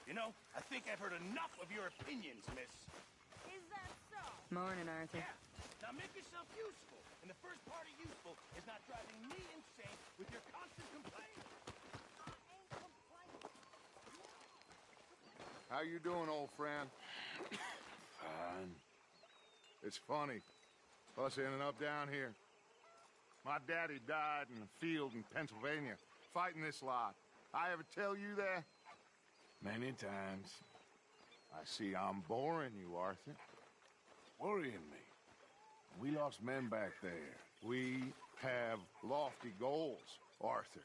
You know, I think I've heard enough of your opinions, miss. Is that so? Morning, Arthur. Yeah. Now make yourself useful. And the first part of useful is not driving me insane with your constant complaining. I ain't complaining. How you doing, old friend? Fine. It's funny. Us ending up down here. My daddy died in a field in Pennsylvania, fighting this lot. I ever tell you that? Many times. I see I'm boring you, Arthur. Worrying me. We lost men back there. We have lofty goals, Arthur.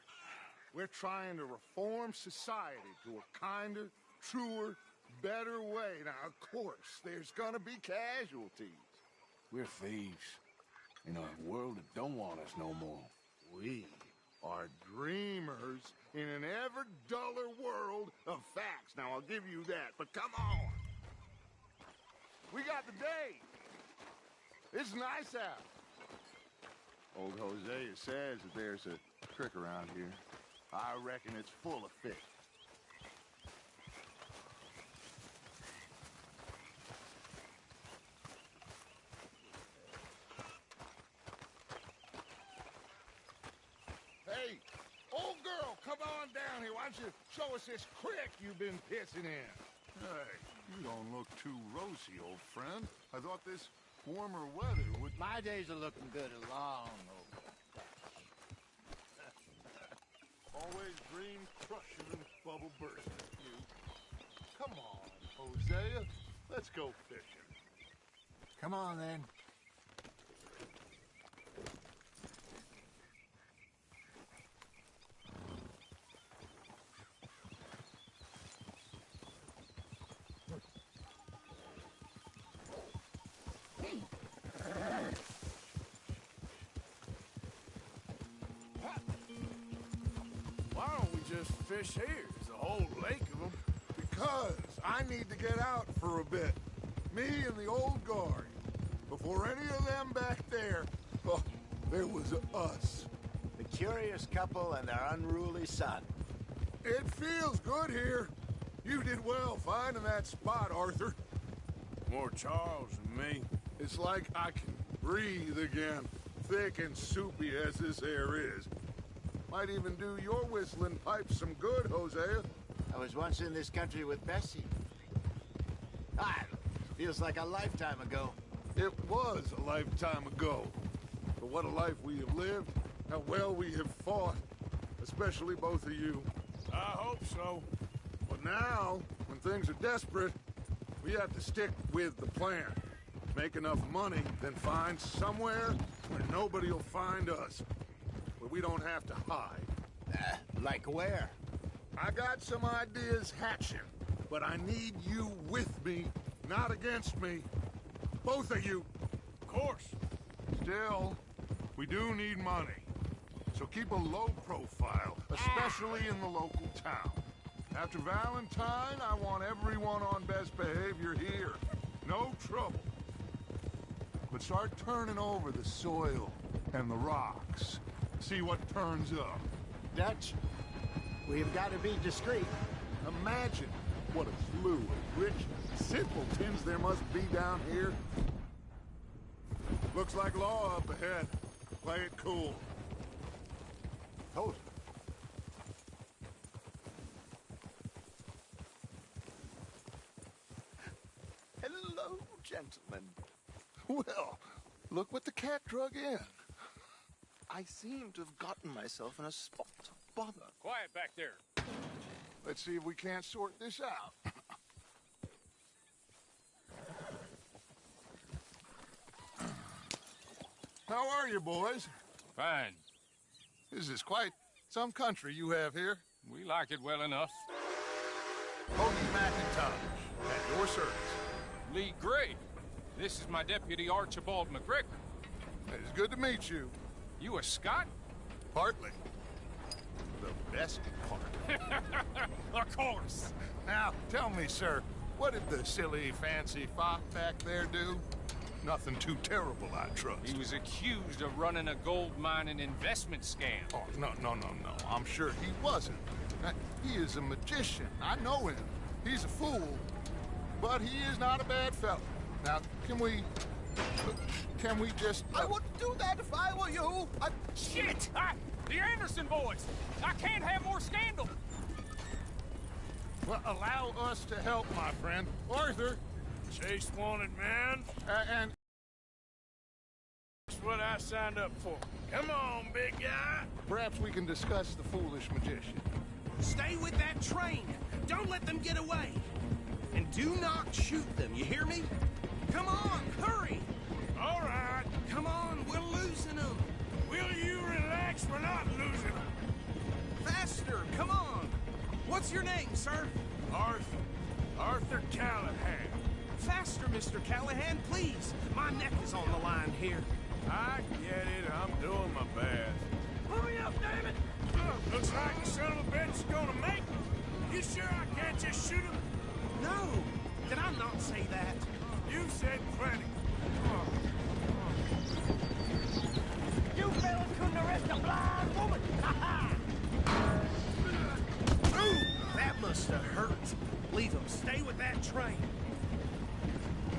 We're trying to reform society to a kinder, truer, better way. Now, of course, there's gonna be casualties. We're thieves. In a world that don't want us no more. We are dreamers in an ever duller world of facts. Now, I'll give you that, but come on. We got the day. It's nice out. Old Hosea says that there's a trick around here. I reckon it's full of fish. Hey, old girl, come on down here. Why don't you show us this creek you've been pissing in? Hey, you don't look too rosy, old friend. I thought this warmer weather would... My days are looking good along over. Always dream crushing and bubble bursting, you. Come on, Hosea. Let's go fishing. Come on, then. Why don't we just fish here? There's a whole lake of them. Because I need to get out for a bit. Me and the old guard. Before any of them back there, oh, there was us. The curious couple and their unruly son. It feels good here. You did well finding that spot, Arthur. More Charles than me. It's like I can breathe again, thick and soupy as this air is. Might even do your whistling pipes some good, Hosea. I was once in this country with Bessie. Ah, feels like a lifetime ago. It was a lifetime ago. But what a life we have lived, how well we have fought. Especially both of you. I hope so. But now, when things are desperate, we have to stick with the plan. Make enough money, then find somewhere where nobody will find us. Where we don't have to hide. Like where? I got some ideas hatching, but I need you with me, not against me. Both of you. Of course. Still, we do need money. So keep a low profile, especially in the local town. After Valentine, I want everyone on best behavior here. No trouble. But start turning over the soil and the rocks. See what turns up. Dutch, we've got to be discreet. Imagine what a slew of rich simpletons there must be down here. Looks like law up ahead. Play it cool. Hold. Hello, gentlemen. Well, look what the cat drug in. I seem to have gotten myself in a spot of bother. Quiet back there. Let's see if we can't sort this out. How are you, boys? Fine. This is quite some country you have here. We like it well enough. Cody McIntosh, at your service. Lee Gray. This is my deputy Archibald McGregor. It's good to meet you. You a Scot? Partly. The best part. Of course. Now, tell me, sir, what did the silly, fancy fop back there do? Nothing too terrible, I trust. He was accused of running a gold mining investment scam. Oh, no. I'm sure he wasn't. He is a magician. I know him. He's a fool, but he is not a bad fellow. Now, can we just... I wouldn't do that if I were you. Shit! The Anderson boys! I can't have more scandal! Well, allow us to help, my friend. Arthur, Chase wanted man. and... That's what I signed up for. Come on, big guy. Perhaps we can discuss the foolish magician. Stay with that train. Don't let them get away. And do not shoot them, you hear me? Come on, hurry! All right. Come on, we're losing them. Will you relax? We're not losing them. Faster, come on. What's your name, sir? Arthur Callahan. Faster, Mr. Callahan, please. My neck is on the line here. I get it. I'm doing my best. Hurry up, damn it! Looks like the son of a bitch is gonna make it. You sure I can't just shoot him? No, did I not say that? You said plenty. You fellas couldn't arrest a blind woman! Ha Ooh, that must have hurt. Leave them. Stay with that train.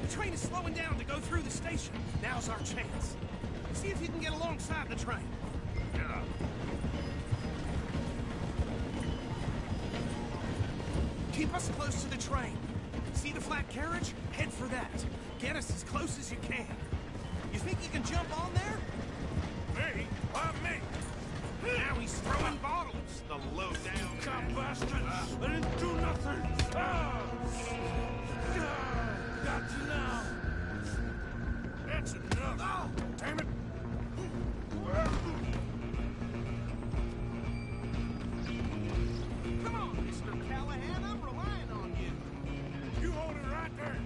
The train is slowing down to go through the station. Now's our chance. See if you can get alongside the train. Yeah. Keep us close to the train. See the flat carriage? Head for that. Get us as close as you can. You think you can jump on there? Me? Why me? Now he's throwing bottles. The low-down Cop bastard! I didn't do nothing! Got you now! That's enough! Oh, Damn it! come on, Mr. Callahan. I'm relying on you. You hold it right there!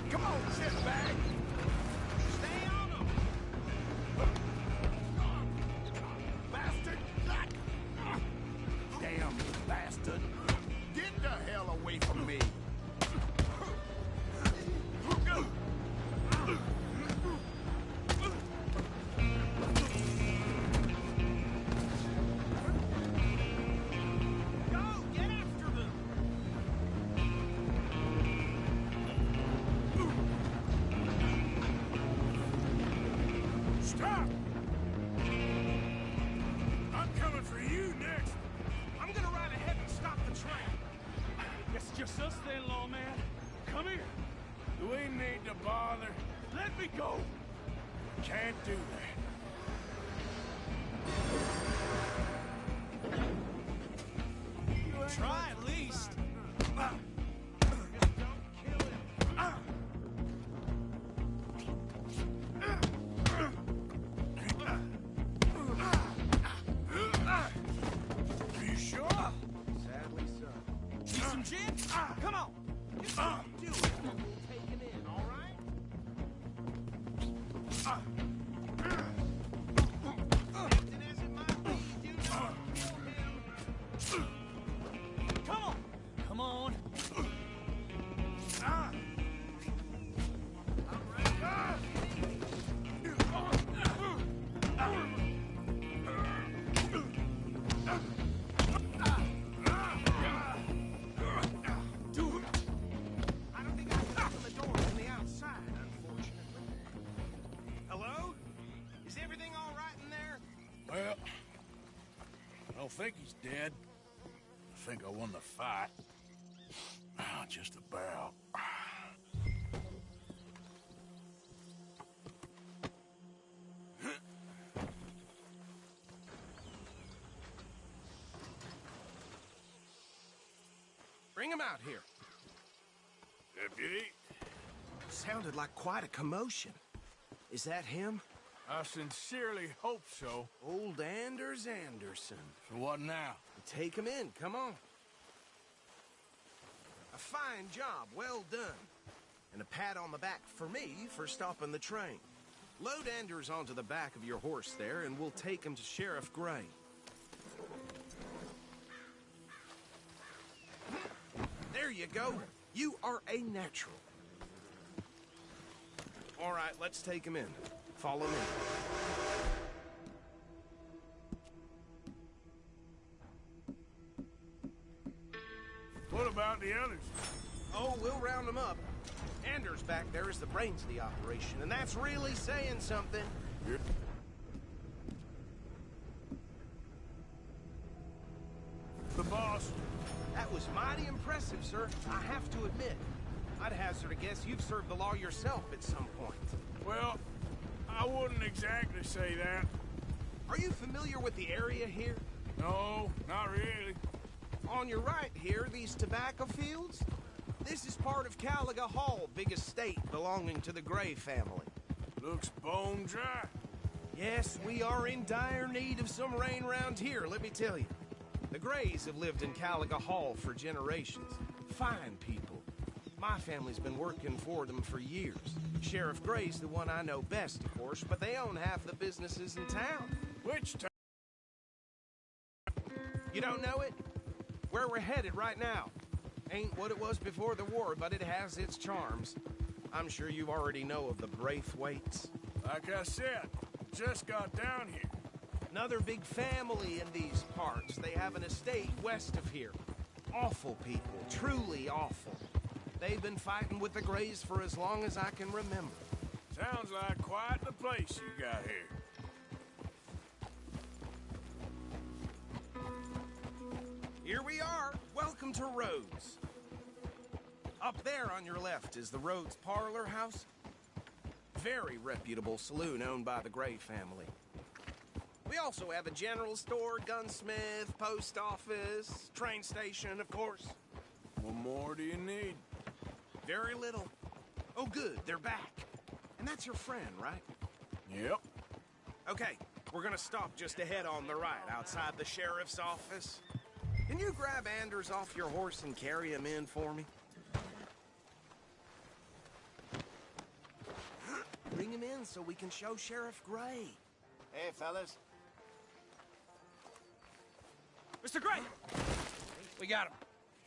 Come on, shitbag. Stay on him. Bastard. Damn bastard. Get the hell away from me. Go, get after them. Stop! I'm coming for you next! I'm gonna ride ahead and stop the train. It's just us then, lawman. Come here. Do we need to bother? Let me go. Can't do that. Try at least. Just don't kill him. Are you sure? Sadly so. See some gin? Come on. Just do it. Take him in, all right? Tempting as it might be, do not kill him. Come on. Come on. I don't think I can open the door from the outside, unfortunately. Hello? Is everything all right in there? Well, I don't think he's dead. I think I won the fight. Just about. Bring him out here. Deputy, Sounded like quite a commotion. Is that him? I sincerely hope so. Old Anders Anderson. So what now? Take him in, come on. A fine job, well done. And a pat on the back for me for stopping the train. Load Anders onto the back of your horse there, and we'll take him to Sheriff Gray. There you go. You are a natural. All right, let's take him in. Follow me. What about the others? Oh, we'll round them up. Anders back there is the brains of the operation, and that's really saying something. The boss. That was mighty impressive, sir. I have to admit. I'd hazard a guess you've served the law yourself at some point. Well, I wouldn't exactly say that. Are you familiar with the area here? No, not really. On your right here, these tobacco fields? This is part of Caliga Hall, big estate belonging to the Gray family. Looks bone dry. Yes, we are in dire need of some rain around here, let me tell you. The Grays have lived in Caliga Hall for generations. Fine people. My family's been working for them for years. Sheriff Gray's the one I know best, of course, but they own half the businesses in town. Which town? You don't know it? Where we're headed right now. Ain't what it was before the war, but it has its charms. I'm sure you already know of the Braithwaites. Like I said, just got down here. Another big family in these parts. They have an estate west of here. Awful people, truly awful. They've been fighting with the Grays for as long as I can remember. Sounds like quite the place you got here. Here we are. Welcome to Rhodes. Up there on your left is the Rhodes Parlor House. Very reputable saloon owned by the Gray family. We also have a general store, gunsmith, post office, train station, of course. What more do you need? Very little. Oh, good, they're back. And that's your friend, right? Yep. Okay, we're gonna stop just ahead on the right, outside the sheriff's office. Can you grab Anders off your horse and carry him in for me? Bring him in so we can show Sheriff Gray. Hey, fellas. Mr. Gray! We got him.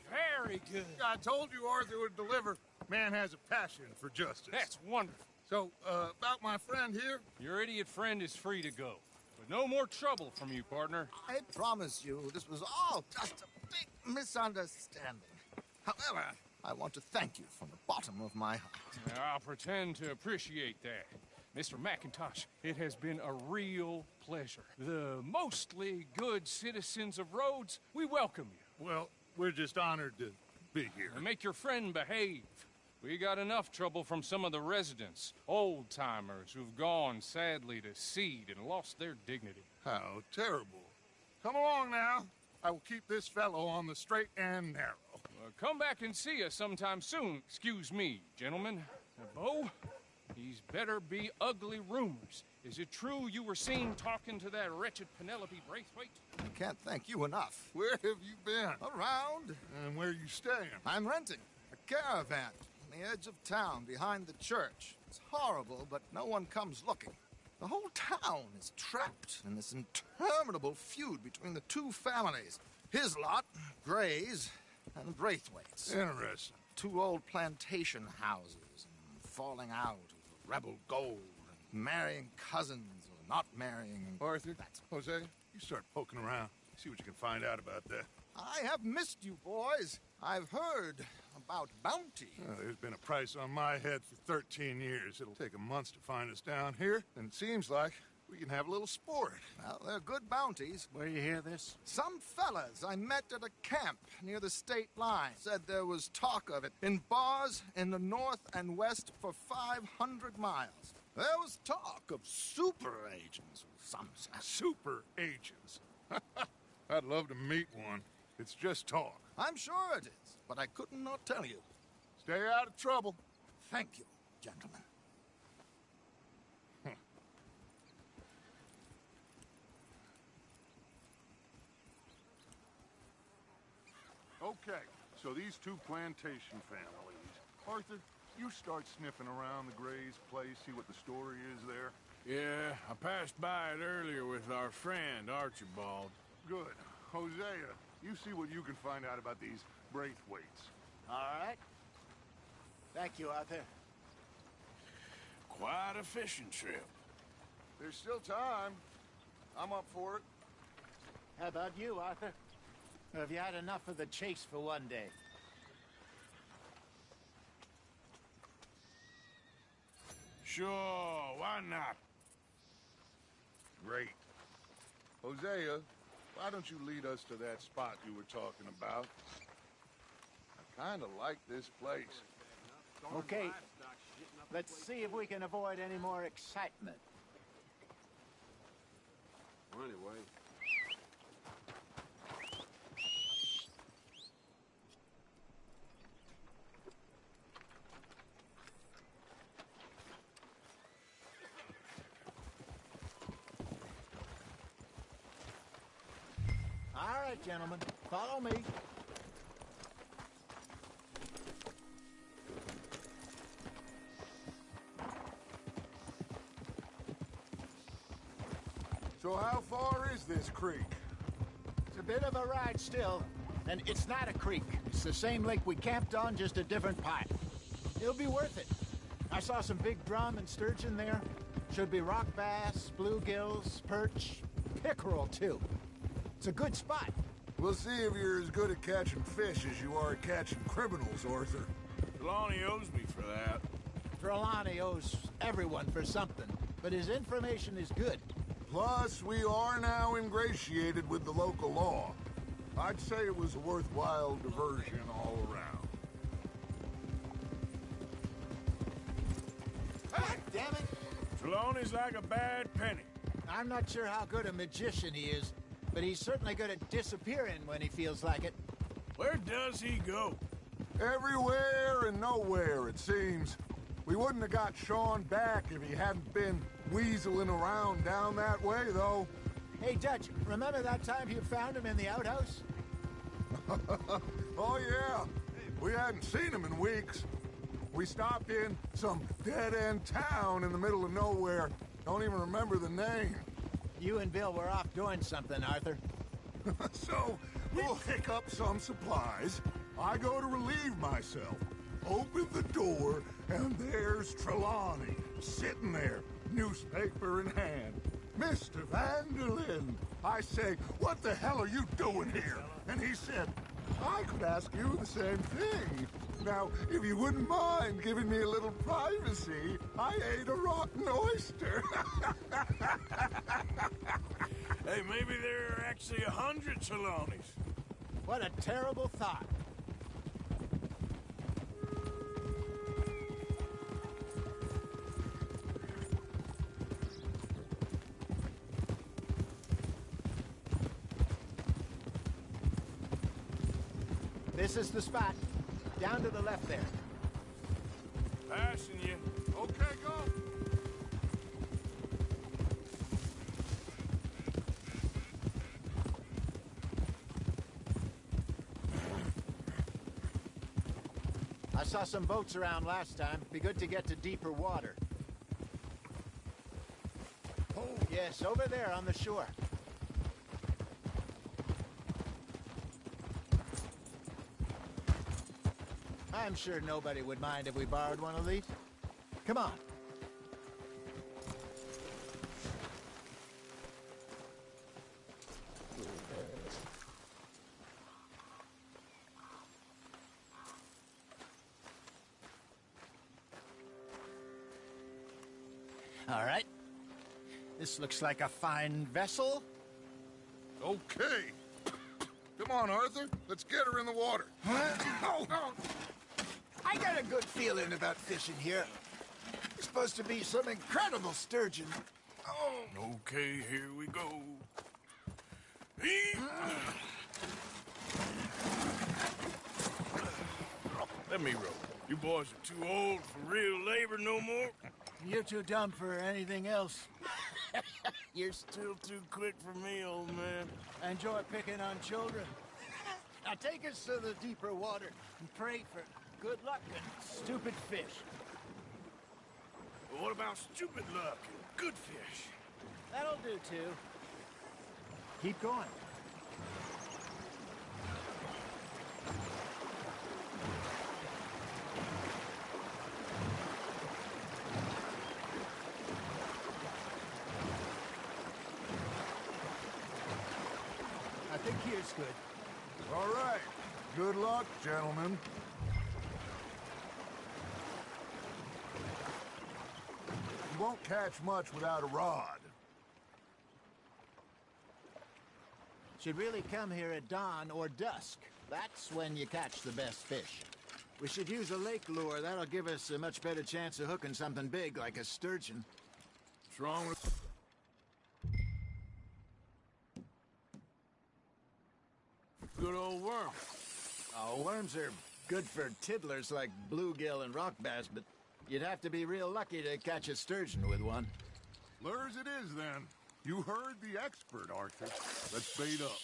Very good. I told you Arthur would deliver. Man has a passion for justice. That's wonderful. So, about my friend here? Your idiot friend is free to go. But no more trouble from you, partner. I promise you, this was all just a big misunderstanding. However, I want to thank you from the bottom of my heart. I'll pretend to appreciate that. Mr. McIntosh, it has been a real pleasure. The mostly good citizens of Rhodes, we welcome you. Well, we're just honored to be here. And make your friend behave. We got enough trouble from some of the residents, old-timers who've gone, sadly, to seed and lost their dignity. How terrible. Come along now. I will keep this fellow on the straight and narrow. Come back and see us sometime soon. Excuse me, gentlemen. Bo, these better be ugly rumors. Is it true you were seen talking to that wretched Penelope Braithwaite? I can't thank you enough. Where have you been? Around. And where you staying? I'm renting a caravan on the edge of town behind the church. It's horrible, but no one comes looking. The whole town is trapped in this interminable feud between the two families. His lot, Gray's, and Braithwaite's. Interesting. Two old plantation houses, and falling out of rebel gold, and marrying cousins or not marrying. And Arthur, Jose, you start poking around. See what you can find out about that. I have missed you, boys. I've heard about bounty. There's been a price on my head for 13 years. It'll take a month to find us down here, and it seems like we can have a little sport. Well, they're good bounties. Where you hear this? Some fellas I met at a camp near the state line said there was talk of it in bars in the north and west for 500 miles. There was talk of super agents of some sort. Super agents. I'd love to meet one. It's just talk. I'm sure it is, but I could not tell you. Stay out of trouble. Thank you, gentlemen. Okay, so these two plantation families. Arthur, you start sniffing around the Gray's place, see what the story is there. Yeah, I passed by it earlier with our friend, Archibald. Good. Hosea, you see what you can find out about these Braithwaites. All right. Thank you, Arthur. Quite a fishing trip. There's still time. I'm up for it. How about you, Arthur? Or have you had enough of the chase for one day? Sure, why not? Great. Hosea, why don't you lead us to that spot you were talking about? I kind of like this place. Okay. Let's see if we can avoid any more excitement. Well, anyway. All right, gentlemen, follow me. So how far is this creek? It's a bit of a ride still, and it's not a creek. It's the same lake we camped on, just a different part. It'll be worth it. I saw some big drum and sturgeon there. Should be rock bass, bluegills, perch, pickerel, too. It's a good spot. We'll see if you're as good at catching fish as you are at catching criminals, Arthur. Trelawney owes me for that. Trelawney owes everyone for something, but his information is good. Plus, we are now ingratiated with the local law. I'd say it was a worthwhile diversion all around. God damn it! Trelawney's like a bad penny. I'm not sure how good a magician he is, but he's certainly good at disappearing when he feels like it. Where does he go? Everywhere and nowhere, it seems. We wouldn't have got Sean back if he hadn't been weaseling around down that way, though. Hey, Dutch, remember that time you found him in the outhouse? Oh, yeah. We hadn't seen him in weeks. We stopped in some dead-end town in the middle of nowhere. Don't even remember the name. You and Bill were off doing something, Arthur. So, we'll pick up some supplies. I go to relieve myself. Open the door, and there's Trelawney, sitting there, newspaper in hand. Mr. Vanderlyn. I say, what the hell are you doing here? And he said, I could ask you the same thing. Now, if you wouldn't mind giving me a little privacy, I ate a rotten oyster. Hey, maybe there are actually 100 Trelawneys. What a terrible thought. This is the spot. Down to the left there. Passing you. Okay, go. I saw some boats around last time. Be good to get to deeper water. Oh, yes, over there on the shore. I'm sure nobody would mind if we borrowed one of these. Come on. All right. This looks like a fine vessel. Okay. Come on, Arthur. Let's get her in the water. Oh. I got a good feeling about fishing here. It's supposed to be some incredible sturgeon. Oh. Okay, here we go. Let me row. You boys are too old for real labor no more. You're too dumb for anything else. You're still too quick for me, old man. I enjoy picking on children. Now take us to the deeper water and pray for good luck and stupid fish. But what about stupid luck and good fish? That'll do, too. Keep going. Here's good. All right. Good luck, gentlemen. You won't catch much without a rod. Should really come here at dawn or dusk. That's when you catch the best fish. We should use a lake lure. That'll give us a much better chance of hooking something big like a sturgeon. What's wrong with... Good old worm. Oh, worms are good for tiddlers like bluegill and rock bass, but you'd have to be real lucky to catch a sturgeon with one. Lures it is, then. You heard the expert, Arthur. Let's bait up.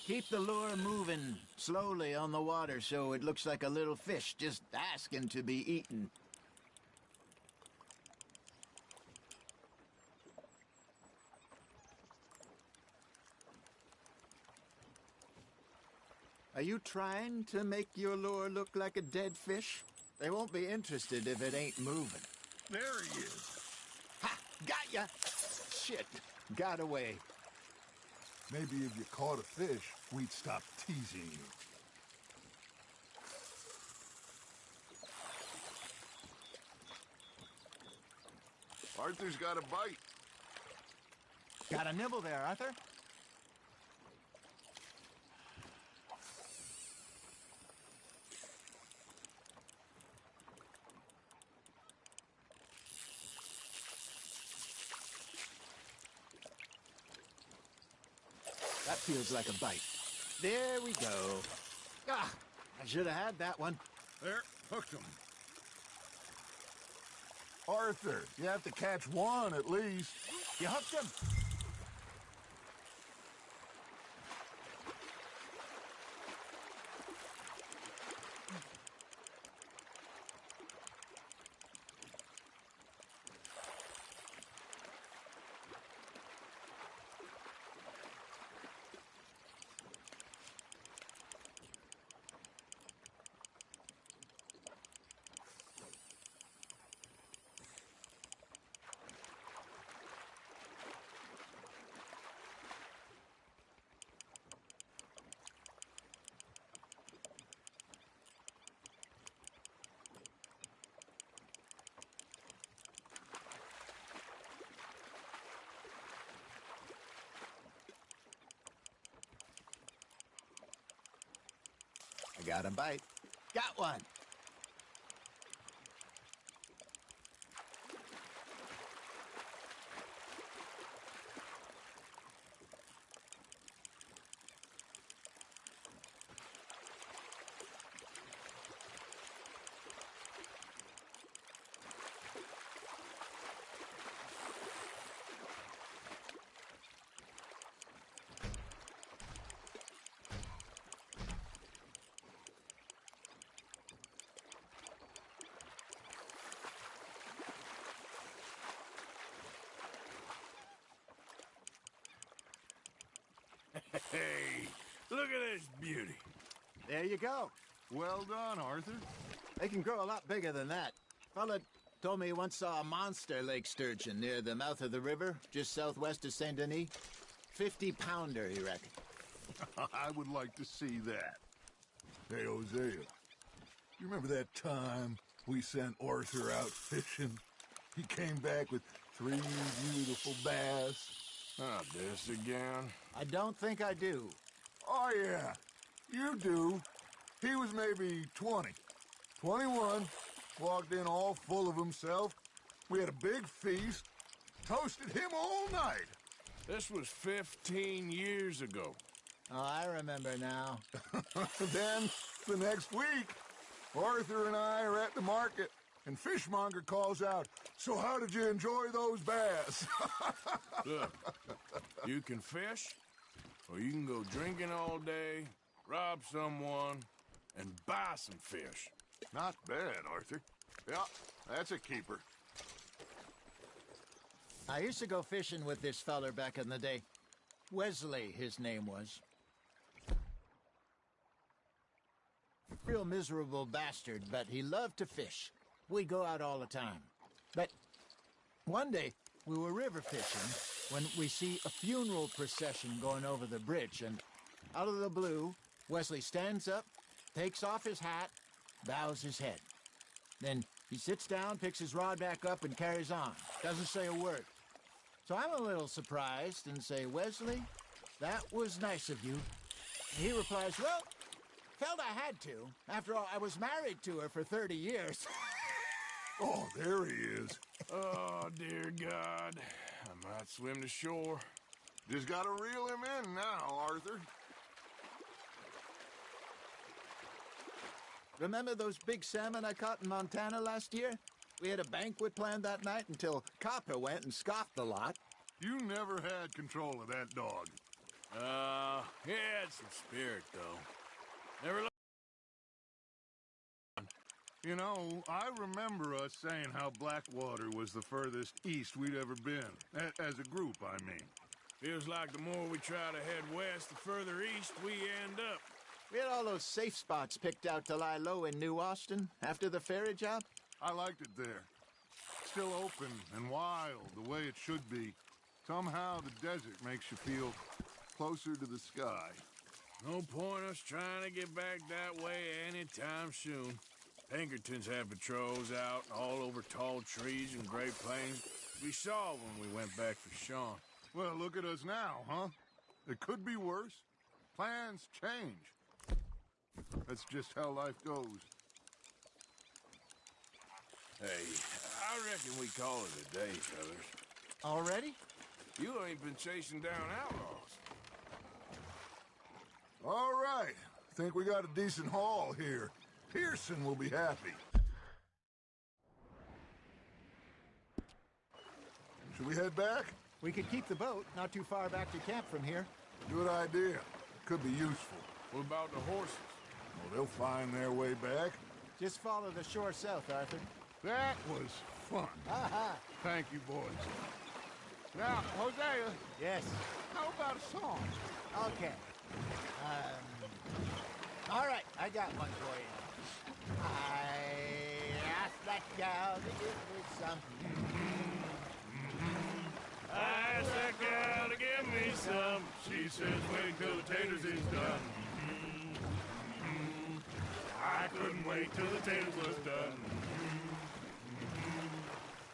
Keep the lure moving slowly on the water so it looks like a little fish just asking to be eaten. Are you trying to make your lure look like a dead fish? They won't be interested if it ain't moving. There he is. Ha! Got ya! Shit! Got away. Maybe if you caught a fish, we'd stop teasing you. Arthur's got a bite. Got a nibble there, Arthur? That feels like a bite. There we go. Ah, I should have had that one. There, hooked him. Arthur, you have to catch one at least. You hooked him. I got a bite. Got one. Hey, look at this beauty. There you go. Well done, Arthur. They can grow a lot bigger than that. Fella told me he once saw a monster lake sturgeon near the mouth of the river, just southwest of Saint Denis. 50-pounder, he reckoned. I would like to see that. Hey, Hosea, you remember that time we sent Arthur out fishing? He came back with 3 beautiful bass. Not this again. I don't think I do. Oh, yeah, you do. He was maybe 20, 21, walked in all full of himself. We had a big feast, toasted him all night. This was 15 years ago. Oh, I remember now. Then, the next week, Arthur and I are at the market, and Fishmonger calls out, "So how did you enjoy those bass?" Look, you can fish, or you can go drinking all day, rob someone, and buy some fish. Not bad, Arthur. Yeah, that's a keeper. I used to go fishing with this feller back in the day. Wesley, his name was. Real miserable bastard, but he loved to fish. We'd go out all the time. But one day, we were river fishing when we see a funeral procession going over the bridge, and out of the blue, Wesley stands up, takes off his hat, bows his head. Then he sits down, picks his rod back up, and carries on. Doesn't say a word. So I'm a little surprised and say, Wesley, that was nice of you. And he replies, well, felt I had to. After all, I was married to her for 30 years. Oh, there he is. Oh, dear God. I might swim to shore. Just gotta reel him in now, Arthur. Remember those big salmon I caught in Montana last year? We had a banquet planned that night until Copper went and scoffed the lot. You never had control of that dog. He had some spirit, though. Never. You know, I remember us saying how Blackwater was the furthest east we'd ever been. As a group, I mean. Feels like the more we try to head west, the further east we end up. We had all those safe spots picked out to lie low in New Austin after the ferry job. I liked it there. Still open and wild, the way it should be. Somehow the desert makes you feel closer to the sky. No point us trying to get back that way anytime soon. Pinkertons had patrols out all over tall trees and Great Plains. We saw when we went back for Sean. Well, look at us now, huh? It could be worse. Plans change. That's just how life goes. Hey, I reckon we call it a day, fellas. Already? You ain't been chasing down outlaws. All right. Think we got a decent haul here. Pearson will be happy. Should we head back? We could keep the boat not too far back to camp from here. Good idea. Could be useful. What about the horses? Well, they'll find their way back. Just follow the shore south, Arthur. That was fun. Thank you, boys. Now, Hosea, Yes. how about a song? Okay. All right, I got one for you. I asked that gal to give me some. I asked that gal to give me some. She says wait till the taters is done. I couldn't wait till the taters was done.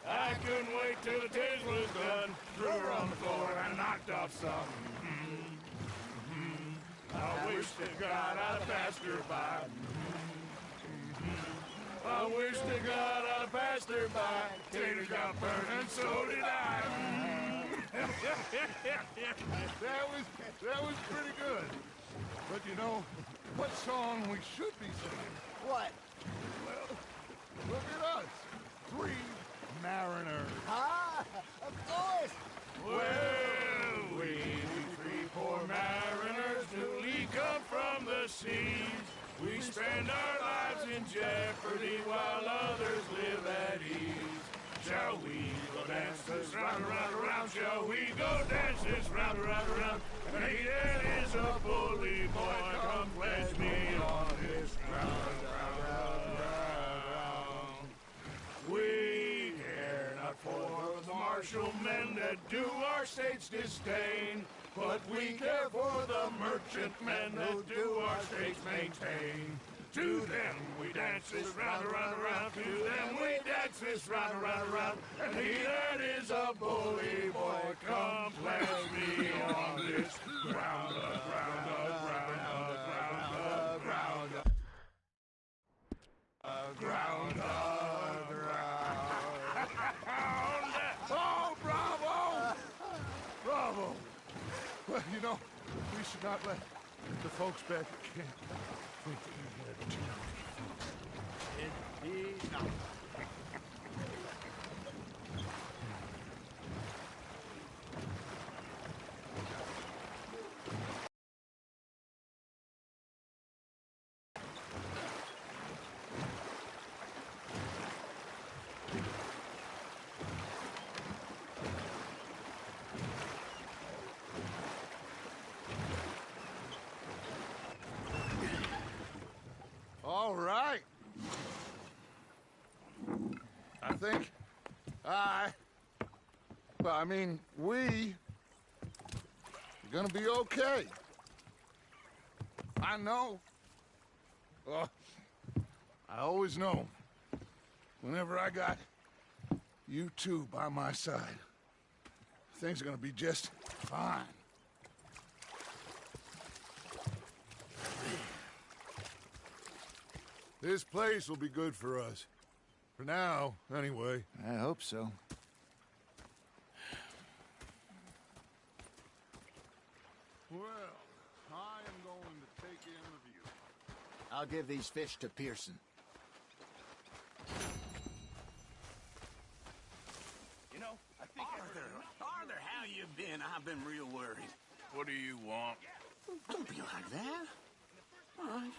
I couldn't wait till the taters was done. Threw her on the floor and knocked off some. I wish to God I'd have passed her by. I wish to God I'd have passed her by. Taters got burned and so did I. That was pretty good. But you know, what song we should be singing? What? Well, look at us. 3 mariners. Ah, of course. Well, we 3 poor mariners newly come from the seas. We spend our lives in jeopardy while others live at ease. Shall we go dance this round, around, around? Shall we go dance this round, around, around? Hayden is a bully boy. Come pledge me on this ground, round, round. We care not for the martial men that do our state's disdain, but we care for the merchant men that do our state's maintain. To them we dance this round, around, around. To them we dance this round, around, around. And he that is a bully boy, come pledge me on this ground, ground, ground, ground, ground, ground, ground. Oh, bravo! Bravo! Well, you know, we should not let the folks back at camp think that we had too much fun. Indeed not. All right. I think we are gonna be okay. I know. Well, I always know. Whenever I got you two by my side, things are gonna be just fine. This place will be good for us. For now, anyway. I hope so. Well, I am going to take in the view. I'll give these fish to Pearson. You know, I think Arthur, how you been? I've been real worried. What do you want? Don't be like that. All right,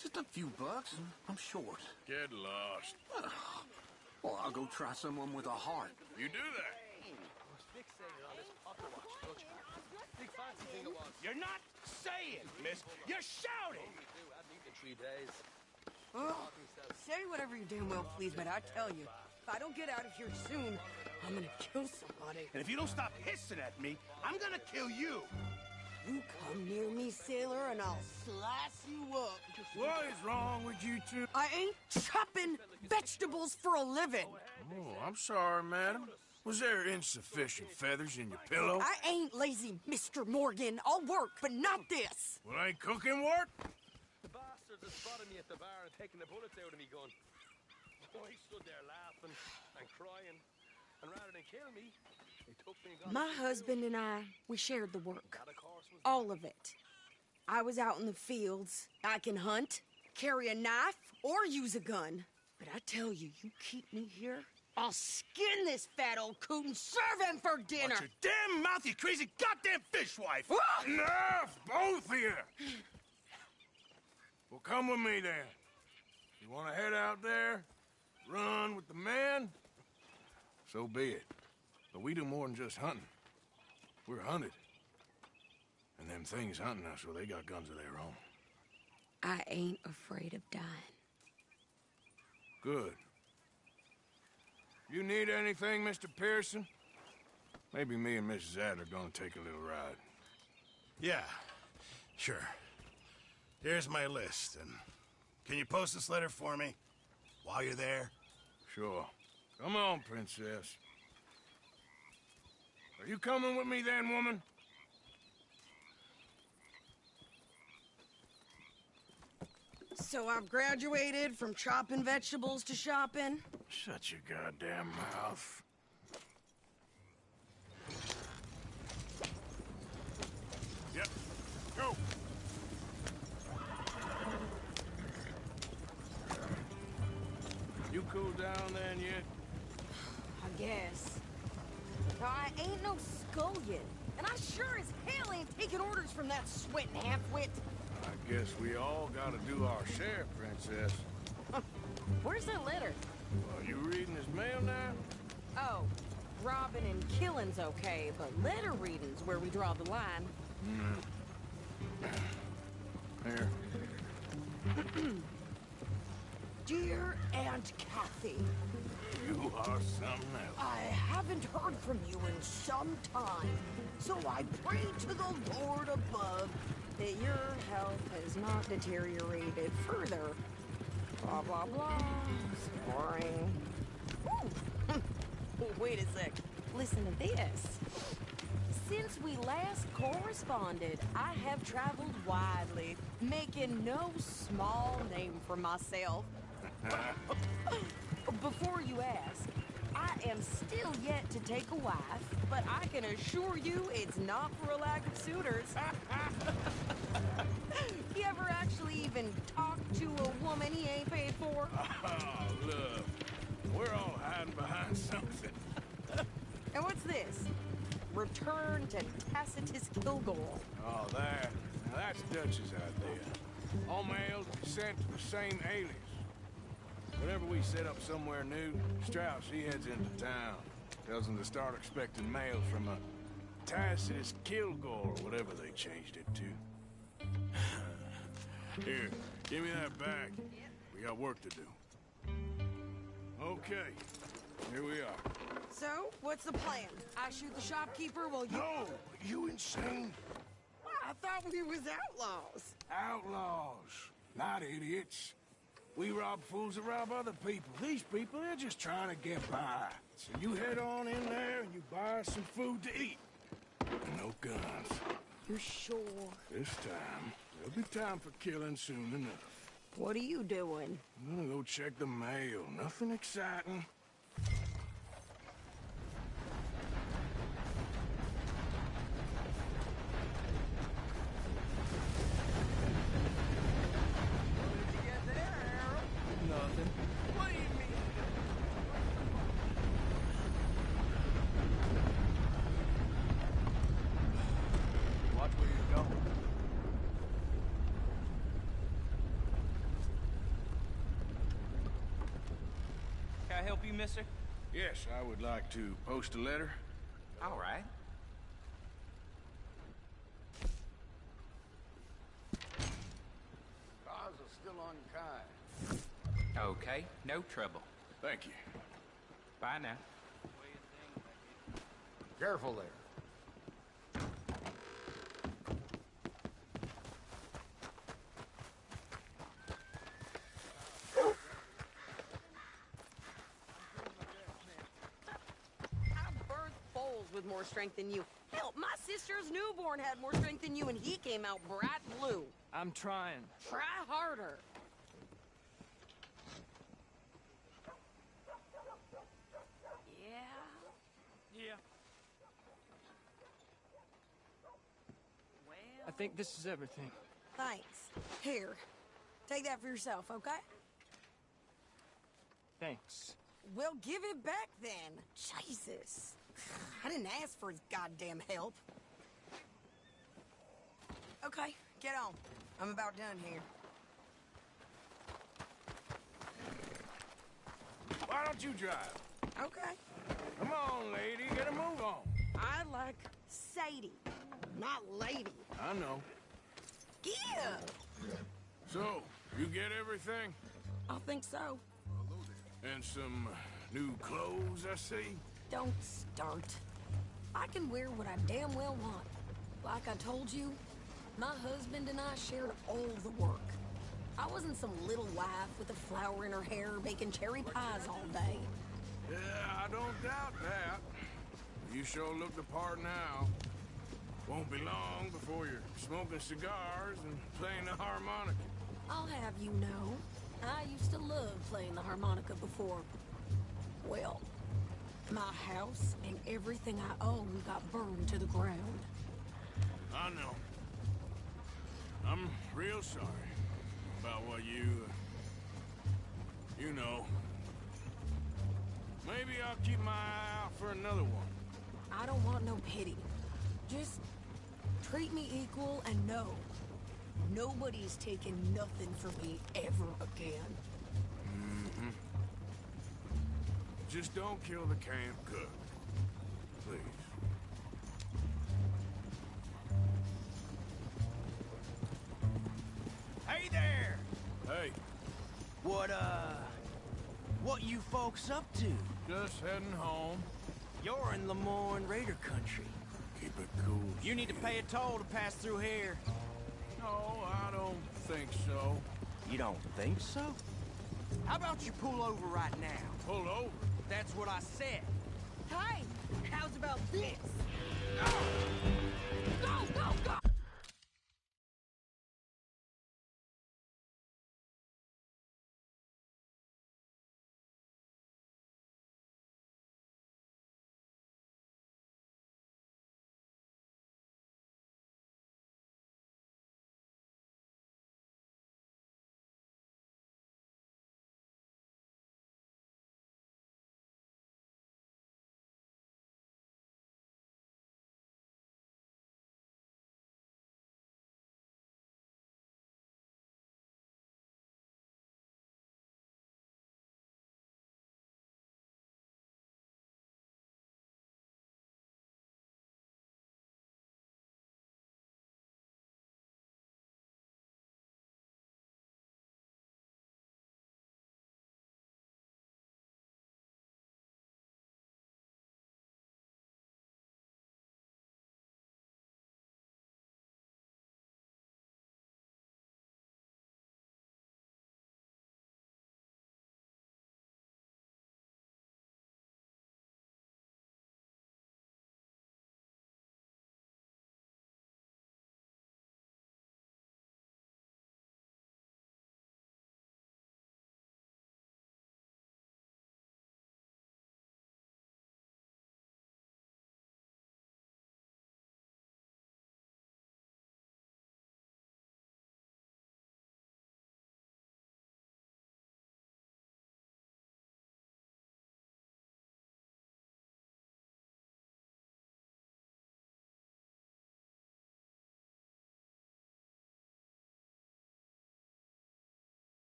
just a few bucks. I'm short. Get lost. Well, I'll go try someone with a heart. You do that. You're not saying, miss. You're shouting. Say whatever you damn well please, but I tell you, if I don't get out of here soon, I'm gonna kill somebody. And if you don't stop hissing at me, I'm gonna kill you. You come near me, sailor, and I'll slice you up. What is wrong with you two? I ain't chopping vegetables for a living. Oh, I'm sorry, madam. Was there insufficient feathers in your pillow? I ain't lazy, Mr. Morgan. I'll work, but not this. Well, ain't cooking work? The bastards had spotted me at the bar and taken the bullets out of me gun. I stood there laughing and crying, and rather than kill me, they took me and got My husband and I, we shared the work. All of it. I was out in the fields. I can hunt, carry a knife, or use a gun. But I tell you, you keep me here, I'll skin this fat old coot and serve him for dinner. Watch your damn mouth, you crazy goddamn fishwife! Ah! Enough, both of you! Well, come with me then. You want to head out there, run with the men? So be it. But we do more than just hunting. We're hunted. And them things hunting us, well, they got guns of their own. I ain't afraid of dying. Good. You need anything, Mr. Pearson? Maybe me and Mrs. Adler are gonna take a little ride. Yeah, sure. Here's my list, and can you post this letter for me while you're there? Sure. Come on, princess. Are you coming with me then, woman? So I've graduated from chopping vegetables to shopping. Shut your goddamn mouth. Yep, go! You cool down then yet? I guess. I ain't no scullion, and I sure as hell ain't taking orders from that sweating half-wit. I guess we all gotta do our share, princess. Where's that letter? Well, you reading his mail now? Oh, robbing and killing's okay, but letter reading's where we draw the line. Here. Dear Aunt Kathy, You are something else. I haven't heard from you in some time, so I pray to the Lord above that your health has not deteriorated further. Blah, blah, blah. It's boring. Ooh. Wait a sec. Listen to this. Since we last corresponded, I have traveled widely, making no small name for myself. Before you ask, I am still yet to take a wife, but I can assure you it's not for a lack of suitors. You ever actually even talk to a woman he ain't paid for? Oh, look. We're all hiding behind something. And what's this? Return to Tacitus Kilgore. Oh, that. Now that's Dutch's idea. All mails be sent to the same alias. Whenever we set up somewhere new, Strauss, he heads into town. Tells them to start expecting mail from a Tacitus Kilgore, or whatever they changed it to. Here, give me that bag. We got work to do. Okay, here we are. So, what's the plan? I shoot the shopkeeper while you... No! You insane? I thought we was outlaws. Outlaws, not idiots. We rob fools that rob other people. These people, they're just trying to get by. So you head on in there and you buy some food to eat. And no guns. You sure? This time, there'll be time for killing soon enough. What are you doing? I'm gonna go check the mail. Nothing exciting. Nothing. What do you mean? Watch where you're going. Can I help you, mister? Yes, I would like to post a letter. All right. Cars are still unkind. Okay, no trouble. Thank you. Bye now. Careful there. I birthed foals with more strength than you. Hell, my sister's newborn had more strength than you, and he came out bright blue. I'm trying. Try harder. Yeah? Yeah. Well... I think this is everything. Thanks. Here, take that for yourself, okay? Thanks. Well, give it back then. Jesus. I didn't ask for his goddamn help. Okay, get on. I'm about done here. Why don't you drive? Okay. Come on, lady, get a move on. I like Sadie, not lady. I know. Give! So, you get everything? I think so. And some new clothes, I see? Don't start. I can wear what I damn well want. Like I told you, my husband and I shared all the work. I wasn't some little wife with a flower in her hair baking cherry pies all day. Yeah, I don't doubt that. You sure look the part now. Won't be long before you're smoking cigars and playing the harmonica. I'll have you know, I used to love playing the harmonica before. Well, my house and everything I own got burned to the ground. I know. I'm real sorry about what you know. Maybe I'll keep my eye out for another one. I don't want no pity. Just treat me equal and know nobody's taking nothing from me ever again. Mm-hmm. Just don't kill the camp cook. Please. Hey there! Hey, What you folks up to? just heading home. You're in Lemoyne Raider country. Keep it cool. You need to pay a toll to pass through here. No, I don't think so. You don't think so? How about you pull over right now? Pull over. That's what I said. Hey, how's about this?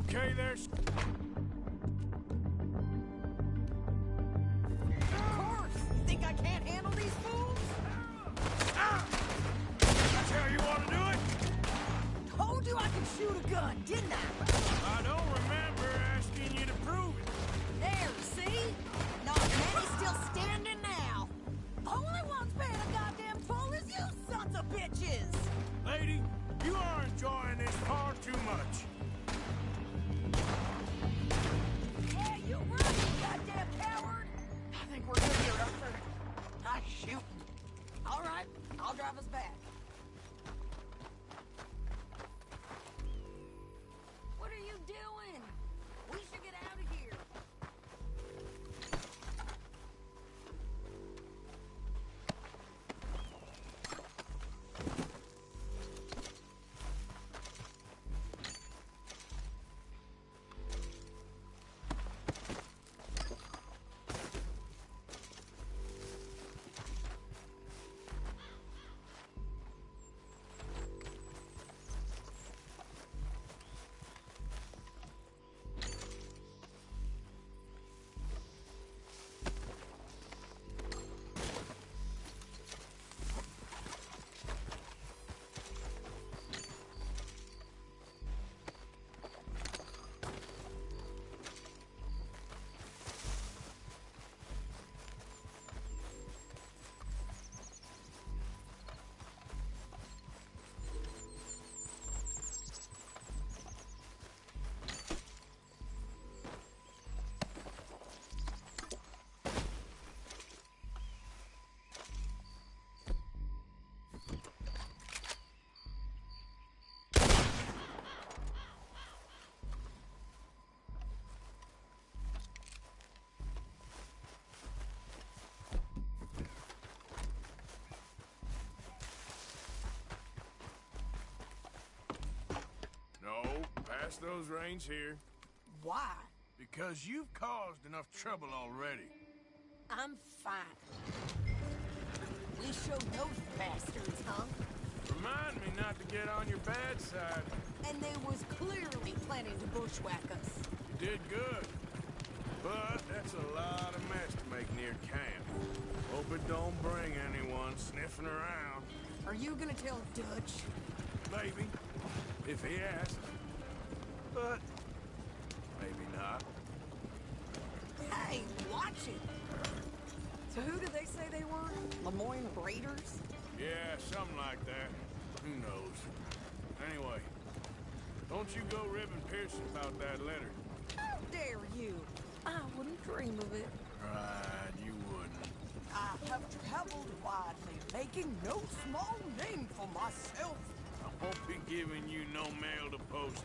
okay there? Of course! You think I can't handle these fools? That's how you want to do it? Told you I could shoot a gun, didn't I? I don't remember asking you to prove it. There, see? Not many still standing now. Only one's paying a goddamn toll is you sons of bitches! Lady, you are enjoying this far too much. Yeah, you run, you goddamn coward! I think we're good here, Arthur. Nice shooting. All right, I'll drive us back. What are you doing? We should get out of here. No, pass those reins here. Why? Because you've caused enough trouble already. I'm fine. We showed those bastards, huh? Remind me not to get on your bad side. And they was clearly planning to bushwhack us. You did good. But that's a lot of mess to make near camp. Hope it don't bring anyone sniffing around. Are you gonna tell Dutch? Maybe. If he asks. But maybe not. Hey, watch it! So who did they say they were? Lemoyne Raiders? Yeah, something like that. Who knows? Anyway, don't you go ribbing Pearson about that letter. How dare you? I wouldn't dream of it. Right, you wouldn't. I have traveled widely, making no small name for myself. I won't be giving you no mail to post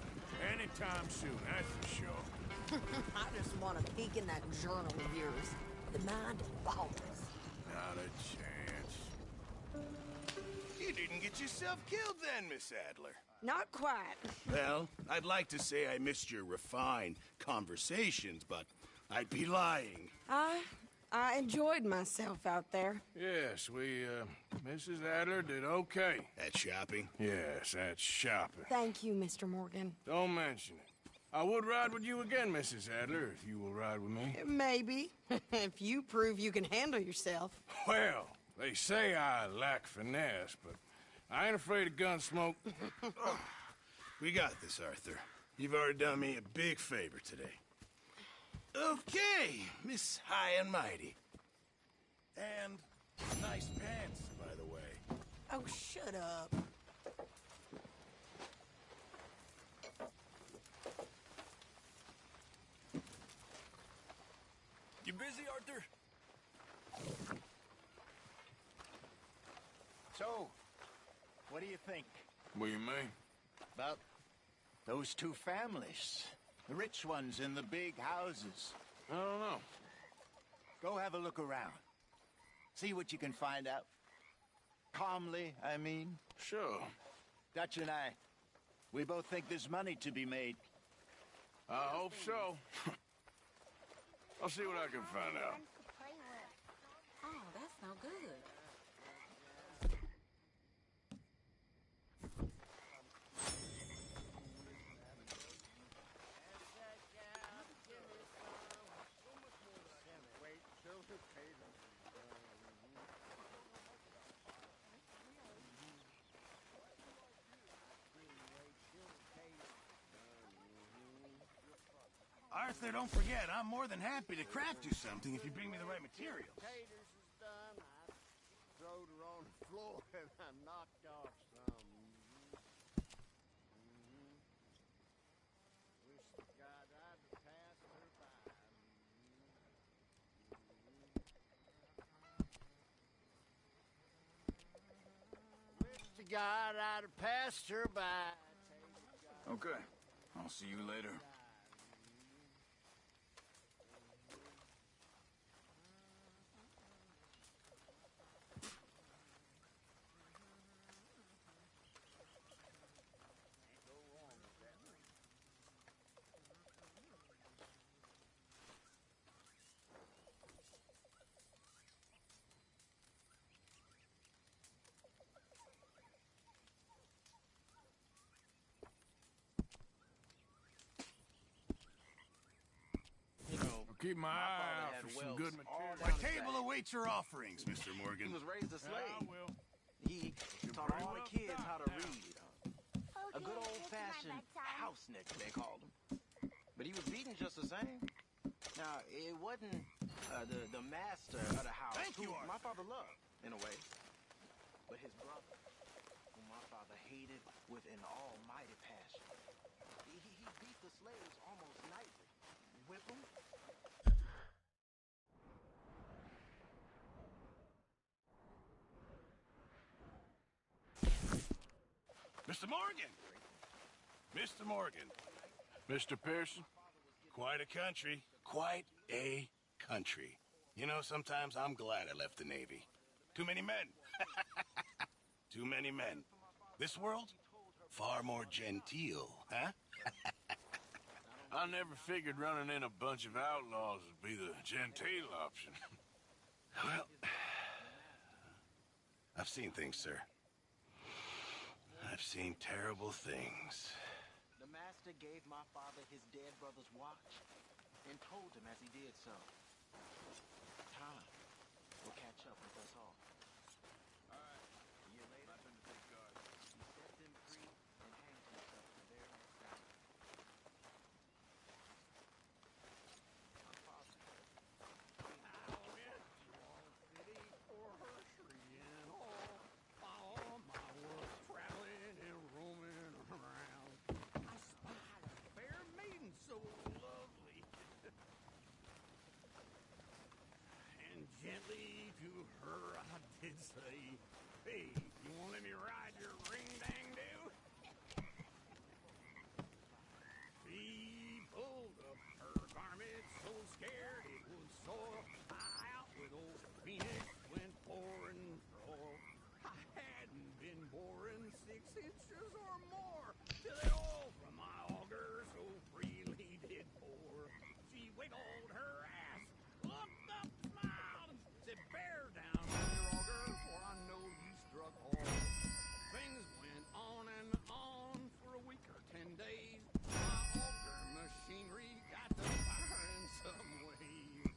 anytime soon, that's for sure. I just want to peek in that journal of yours. The mind of ballers. Not a chance. You didn't get yourself killed then, Miss Adler. Not quite. Well, I'd like to say I missed your refined conversations, but I'd be lying. I enjoyed myself out there. Yes, Mrs. Adler did okay. At shopping? Yes, that's shopping. Thank you, Mr. Morgan. Don't mention it. I would ride with you again, Mrs. Adler, if you will ride with me. Maybe. If you prove you can handle yourself. Well, they say I lack finesse, but I ain't afraid of gun smoke. Oh, we got this, Arthur. You've already done me a big favor today. Okay, Miss High and Mighty. And nice pants, by the way. Oh, shut up. You busy, Arthur? So, what do you think What do you mean? about those two families? The rich ones in the big houses. I don't know. Go have a look around. See what you can find out. Calmly, I mean. Sure. Dutch and I, we both think there's money to be made. I hope so. I'll see what I can find out. Oh, that's no good. Master, don't forget, I'm more than happy to craft you something if you bring me the right materials. Taters is done. I throwed her on the floor and I knocked off some. Wish to God I'd passed her by. Wish to God I'd have passed her by. Okay. I'll see you later. Keep my eye out for some good material. My table awaits your offerings, Mr. Morgan. He was raised a slave. I will. He taught all the kids how to read. A good old-fashioned house nigger, they called him. But he was beaten just the same. Now, it wasn't the master of the house who my father loved, in a way. But his brother, whom my father hated with an almighty passion. He beat the slaves almost nightly. Whip them. Mr. Morgan! Mr. Morgan. Mr. Pearson? Quite a country. Quite a country. You know, sometimes I'm glad I left the Navy. Too many men. Too many men. This world? Far more genteel, huh? I never figured running in a bunch of outlaws would be the genteel option. Well, I've seen things, sir. I've seen terrible things. The master gave my father his dead brother's watch and told him as he did so, time will catch up with us all. All right. A year later, he set them free and hanged himself the very next day. My father. Gently to her I did say, hey, you won't let me ride your ring-dang-do? She pulled up her garment so scared it would soar. I out with old Phoenix went pouring roar. I hadn't been boring 6 inches or more till it all from my auger so freely did pour. She wiggled her ass, looked up, smiled, said, bear down on your auger, for I know you struck hard. Things went on and on for a week or 10 days. My auger machinery got to firing some ways.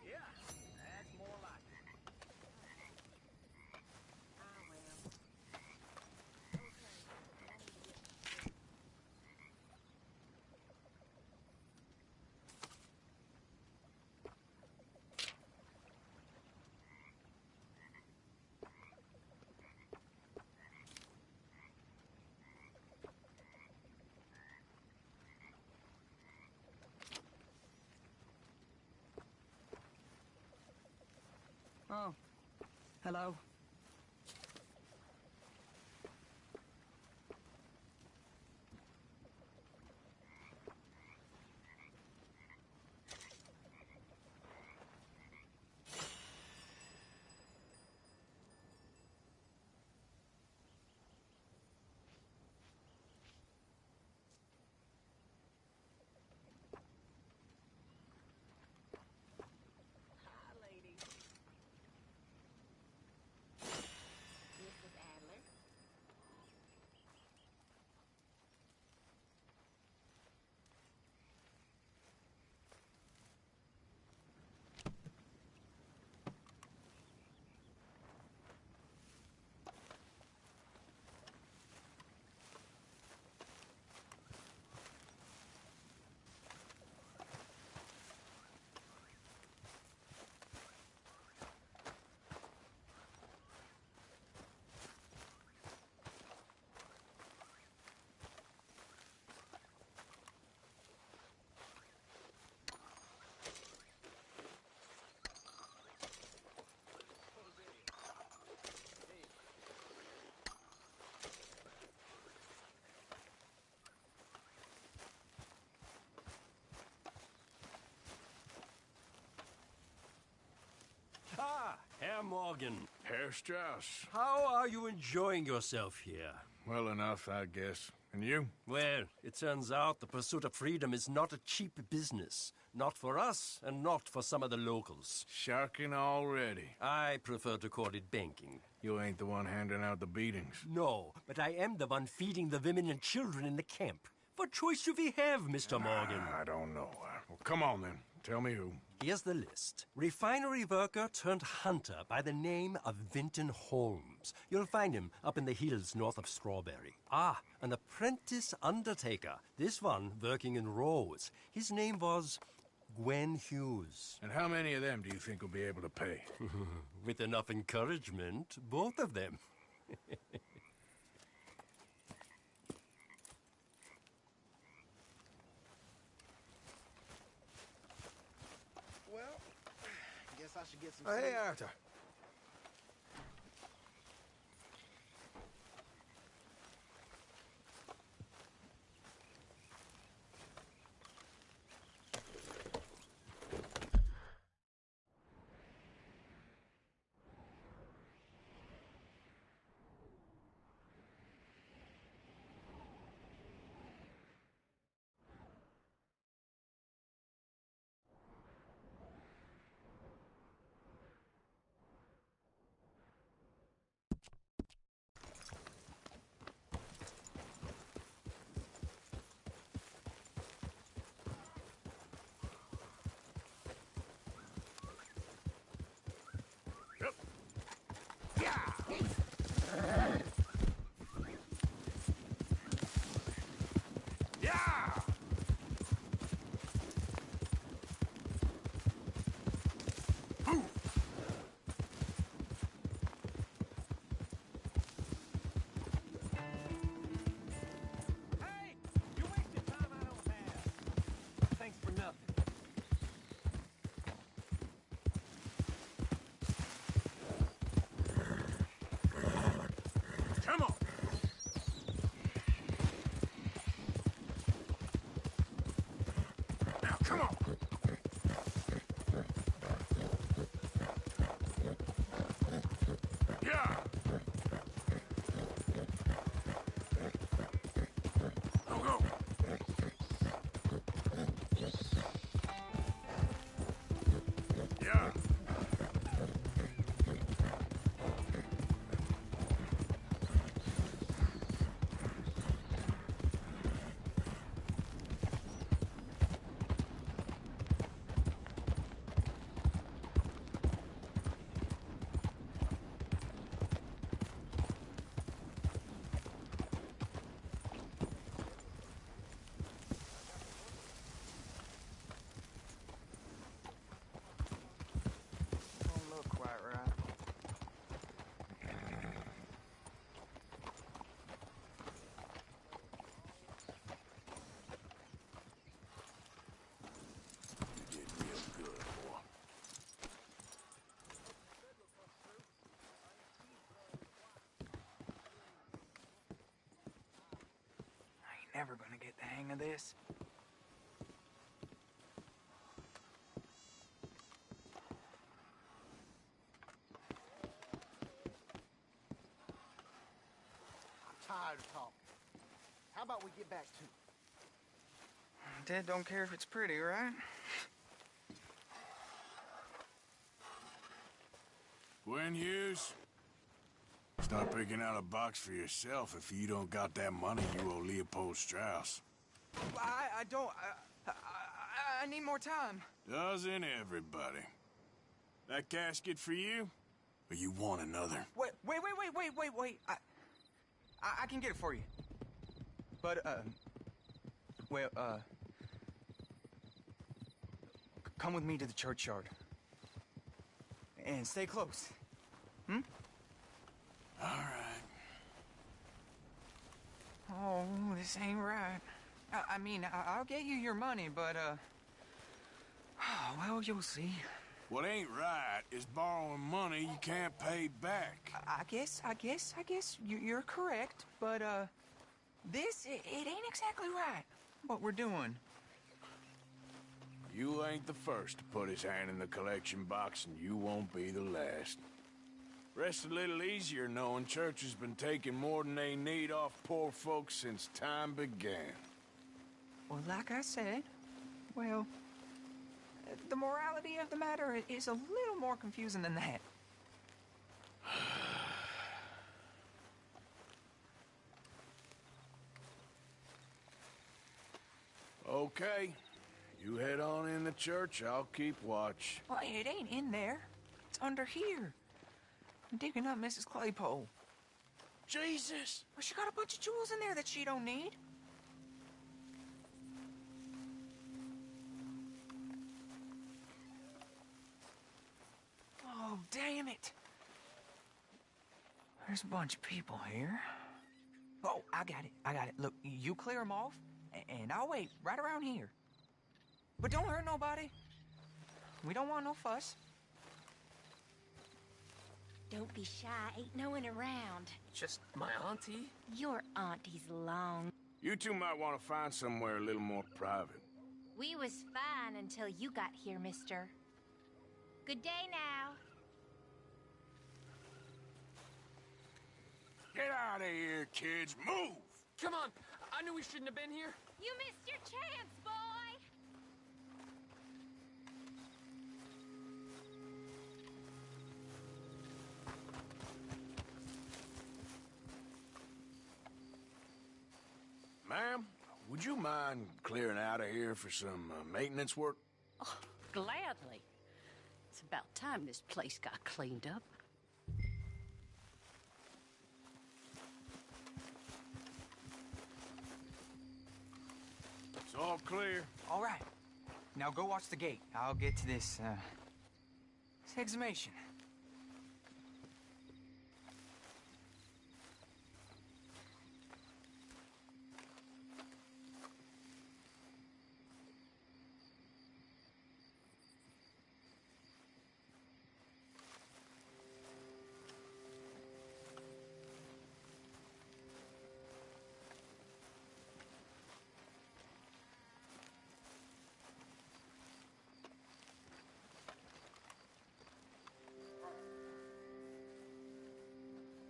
Yeah, that's more like it. Oh, hello. Hi, lady. Morgan. Herr Strauss. How are you enjoying yourself here? Well enough, I guess. And you? Well, it turns out the pursuit of freedom is not a cheap business. Not for us, and not for some of the locals. Sharking already. I prefer to call it banking. You ain't the one handing out the beatings. No, but I am the one feeding the women and children in the camp. What choice do we have, Mr. Morgan? I don't know. Well, come on then. Tell me who. Here's the list. Refinery worker turned hunter by the name of Vinton Holmes. You'll find him up in the hills north of Strawberry. Ah, an apprentice undertaker. This one working in Rose. His name was Gwen Hughes. And how many of them do you think will be able to pay? With enough encouragement, both of them. Well, guess I should get some Hey, sleep. Arthur. Thanks for nothing. Come on! Now, come on! Yeah! Go, go! Yeah! Don't look quite right. You did real good, boy. I ain't never gonna get the hang of this. I'm tired of talking. How about we get back to it? Dad don't care if it's pretty, right? Gwen Hughes? Start picking out a box for yourself. If you don't got that money, you owe Leopold Strauss. I don't. I need more time. Doesn't everybody? That casket for you? Or you want another? Wait. I can get it for you. But, come with me to the churchyard. And stay close. Hmm? All right. Oh, this ain't right. I mean, I'll get you your money, but, well, you'll see. What ain't right is borrowing money you can't pay back. I guess you're correct, but, this, it ain't exactly right, what we're doing. You ain't the first to put his hand in the collection box, and you won't be the last. Rests a little easier knowing church has been taking more than they need off poor folks since time began. Well, like I said, well, the morality of the matter is a little more confusing than that. Okay. You head on in the church, I'll keep watch. Well, it ain't in there. It's under here. I'm digging up Mrs. Claypole. Jesus! Well, she got a bunch of jewels in there that she don't need. Oh, damn it. There's a bunch of people here. Oh, I got it. Look, you clear them off, and I'll wait right around here. But don't hurt nobody. We don't want no fuss. Don't be shy. Ain't no one around. Just my auntie? Your auntie's long. You two might want to find somewhere a little more private. We was fine until you got here, mister. Good day now. Get out of here, kids. Move! Come on. I knew we shouldn't have been here. You missed your chance, boy. Ma'am, would you mind clearing out of here for some maintenance work? Oh, gladly. It's about time this place got cleaned up. It's all clear. All right. Now go watch the gate. I'll get to this exhumation.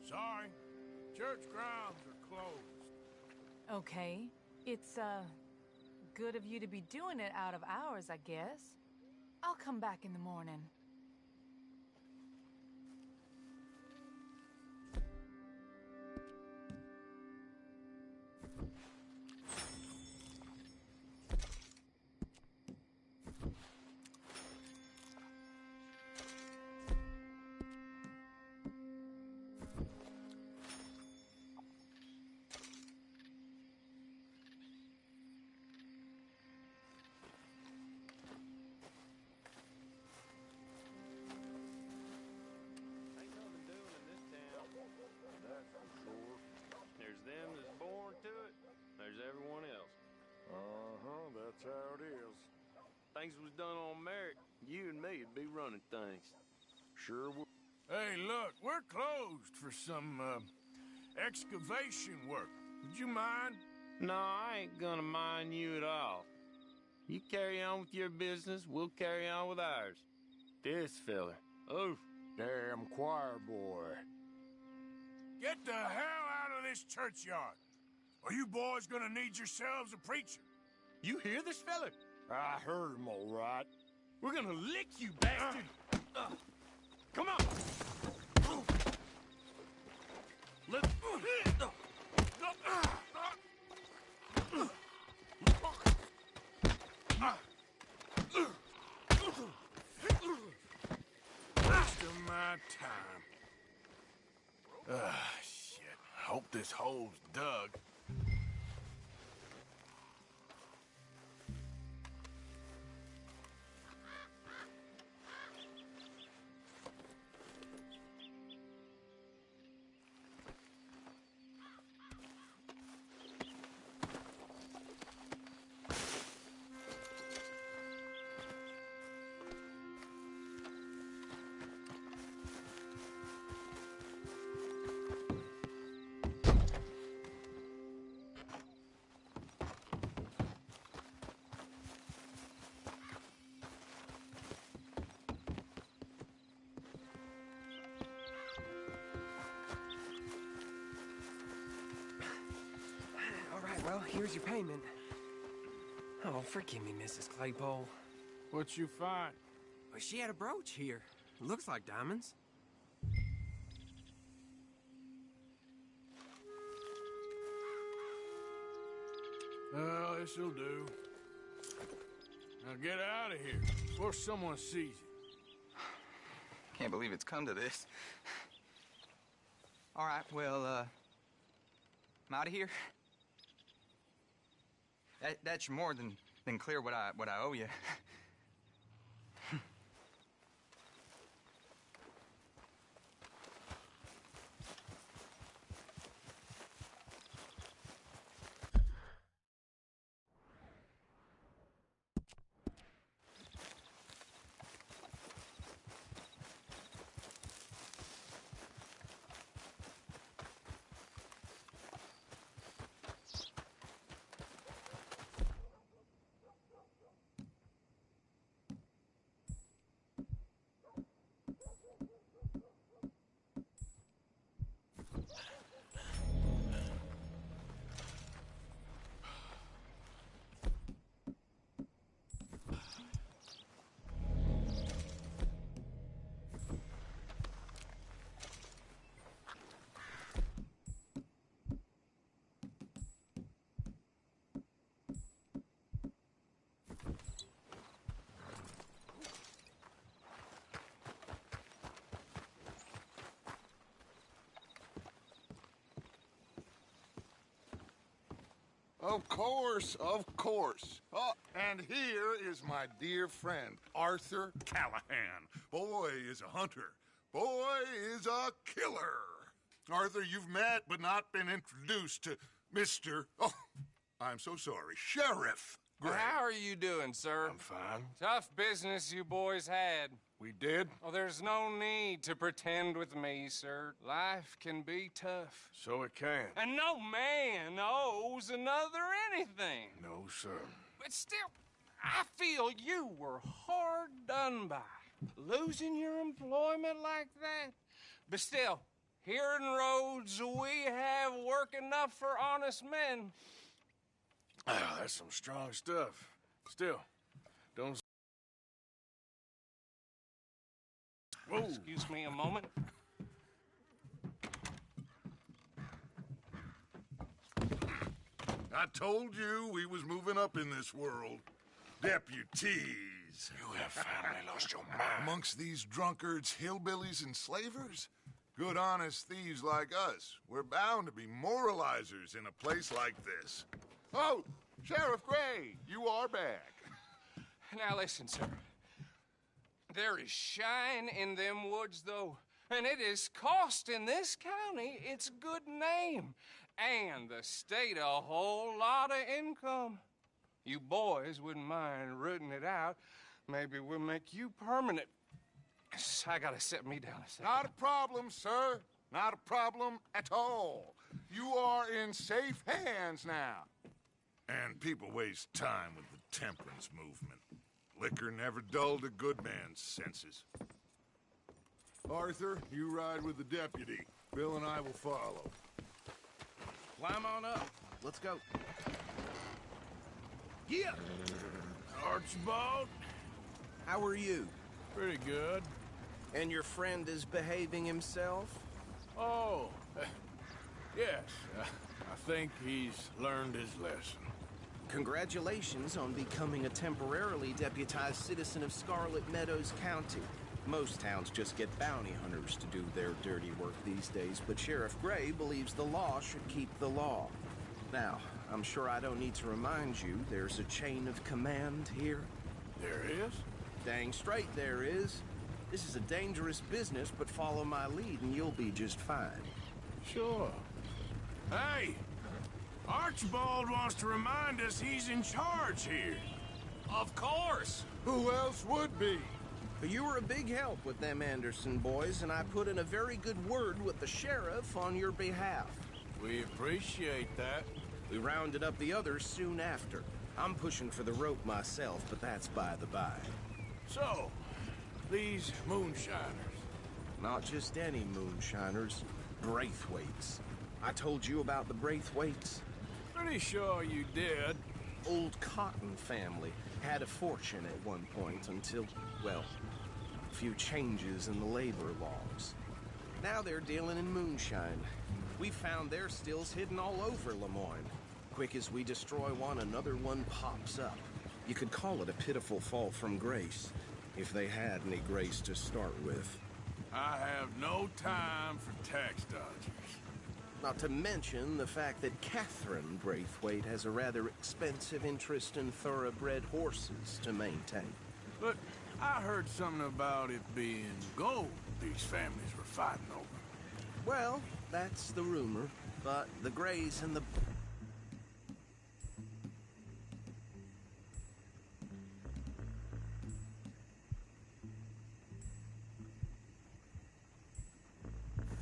Sorry. Church grounds are closed. Okay. It's, good of you to be doing it out of hours, I guess. I'll come back in the morning. That's how it is. Things was done on merit, you and me'd be running things. Sure would. Hey, look, we're closed for some, excavation work. Would you mind? No, I ain't gonna mind you at all. You carry on with your business, we'll carry on with ours. This fella, oh, damn choir boy. Get the hell out of this churchyard. Are you boys gonna need yourselves a preacher? You hear this fella? I heard him all right. We're gonna lick you, bastard! Come on! Let's... Waste of my time. Shit. Hope this hole's dug. Well, here's your payment. Oh, forgive me, Mrs. Claypole. What you find? Well, she had a brooch here. Looks like diamonds. Well, this'll do. Now get out of here before someone sees you. Can't believe it's come to this. All right, well, I'm out of here. That's more than clear what I owe you. Of course, of course. Oh, and here is my dear friend, Arthur Callahan. Boy is a hunter. Boy is a killer. Arthur, you've met but not been introduced to Mr. Oh, I'm so sorry, Sheriff Gray. How are you doing, sir? I'm fine. Tough business you boys had. We did? Oh, there's no need to pretend with me, sir. Life can be tough. So it can. And no man owes another anything. No, sir. But still, I feel you were hard done by. Losing your employment like that. But still, here in Rhodes, we have work enough for honest men. Ah, that's some strong stuff. Still, don't... Whoa. Excuse me a moment. I told you we was moving up in this world. Deputies. You have finally lost your mind. Amongst these drunkards, hillbillies, and slavers? Good, honest thieves like us. We're bound to be moralizers in a place like this. Oh, Sheriff Gray, you are back. Now listen, sir. There is shine in them woods, though, and it is costing this county its good name and the state a whole lot of income. You boys wouldn't mind rooting it out. Maybe we'll make you permanent. I gotta sit me down a second. Not a problem, sir. Not a problem at all. You are in safe hands now. And people waste time with the temperance movement. Liquor never dulled a good man's senses. Arthur, you ride with the deputy. Bill and I will follow. Climb on up. Let's go. Yeah! Archibald? How are you? Pretty good. And your friend is behaving himself? Oh, yes. I think he's learned his lesson. Congratulations on becoming a temporarily deputized citizen of Scarlet Meadows County. Most towns just get bounty hunters to do their dirty work these days, but Sheriff Gray believes the law should keep the law. Now, I'm sure I don't need to remind you there's a chain of command here. There is? Dang straight there is. This is a dangerous business, but follow my lead and you'll be just fine. Sure. Hey! Archibald wants to remind us he's in charge here. Of course! Who else would be? You were a big help with them Anderson boys, and I put in a very good word with the sheriff on your behalf. We appreciate that. We rounded up the others soon after. I'm pushing for the rope myself, but that's by the by. So, these moonshiners. Not just any moonshiners. Braithwaites. I told you about the Braithwaites? Pretty sure you did. Old Cotton family had a fortune at one point until, well, a few changes in the labor laws. Now they're dealing in moonshine. We found their stills hidden all over Lemoyne. Quick as we destroy one, another one pops up. You could call it a pitiful fall from grace, if they had any grace to start with. I have no time for tax dodgers. Not to mention the fact that Catherine Braithwaite has a rather expensive interest in thoroughbred horses to maintain. But I heard something about it being gold these families were fighting over. Well, that's the rumor, but the Greys and the...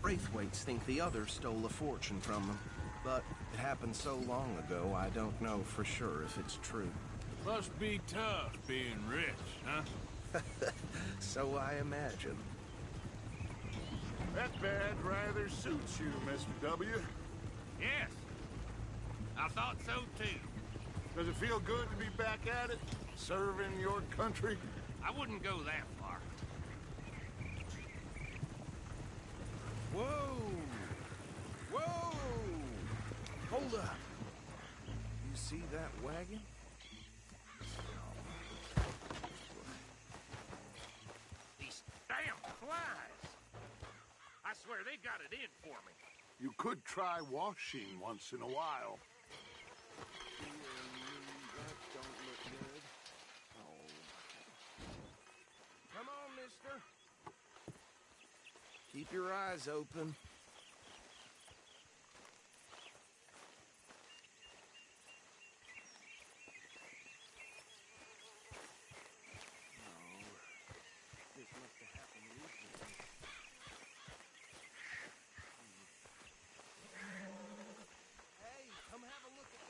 Braithwaites think the others stole a fortune from them, but it happened so long ago, I don't know for sure if it's true. Must be tough being rich, huh? So I imagine. That badge rather suits you, Mr. W. Yes. I thought so, too. Does it feel good to be back at it? Serving your country? I wouldn't go that far. Whoa! Whoa! Hold up. You see that wagon? These damn flies! I swear they got it in for me. You could try washing once in a while. That don't look good. Oh. Come on, mister. Keep your eyes open. This must have happened recently. Hey, come have a look at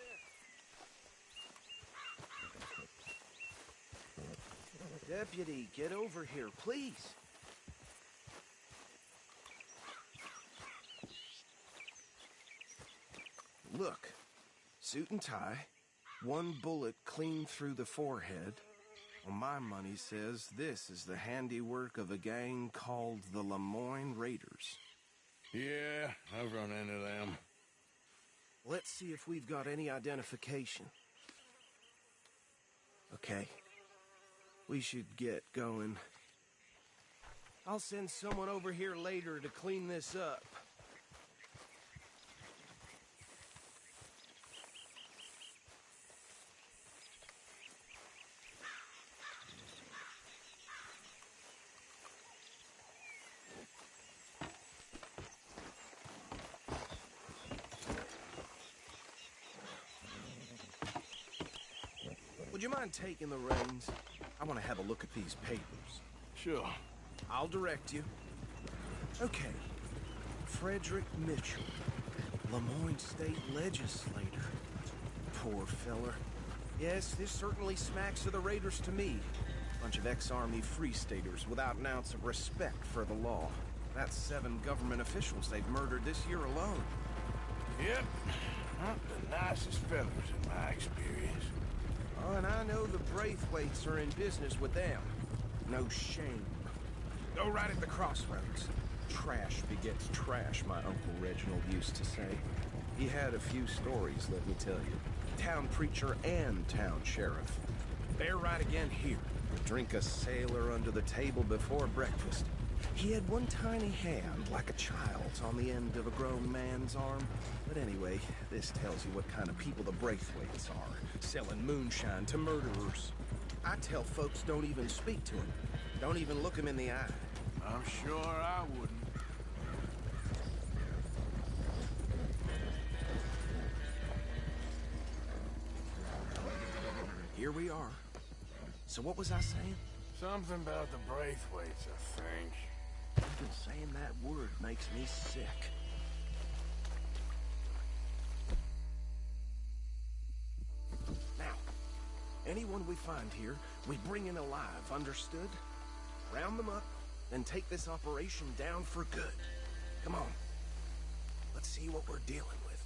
this. Deputy, get over here, please. Look, suit and tie, one bullet clean through the forehead. Well, my money says this is the handiwork of a gang called the Lemoyne Raiders. Yeah, I've run into them. Let's see if we've got any identification. Okay, we should get going. I'll send someone over here later to clean this up. Would you mind taking the reins? I want to have a look at these papers. Sure. I'll direct you. Okay. Frederick Mitchell, Lemoyne State Legislator. Poor feller. Yes, this certainly smacks of the Raiders to me. Bunch of ex-Army Free Staters without an ounce of respect for the law. That's 7 government officials they've murdered this year alone. Yep. Not the nicest fellas in my experience. Oh, and I know the Braithwaites are in business with them. No shame. Go right at the crossroads. Trash begets trash, my Uncle Reginald used to say. He had a few stories, let me tell you. Town preacher and town sheriff. Bear right again here. Drink a sailor under the table before breakfast. He had one tiny hand, like a child's, on the end of a grown man's arm. But anyway, this tells you what kind of people the Braithwaites are. Selling moonshine to murderers. I tell folks don't even speak to him. Don't even look him in the eye. I'm sure I wouldn't. Here we are. So what was I saying? Something about the Braithwaites, I think. Even saying that word makes me sick. Now, anyone we find here, we bring in alive, understood? Round them up, then take this operation down for good. Come on. Let's see what we're dealing with.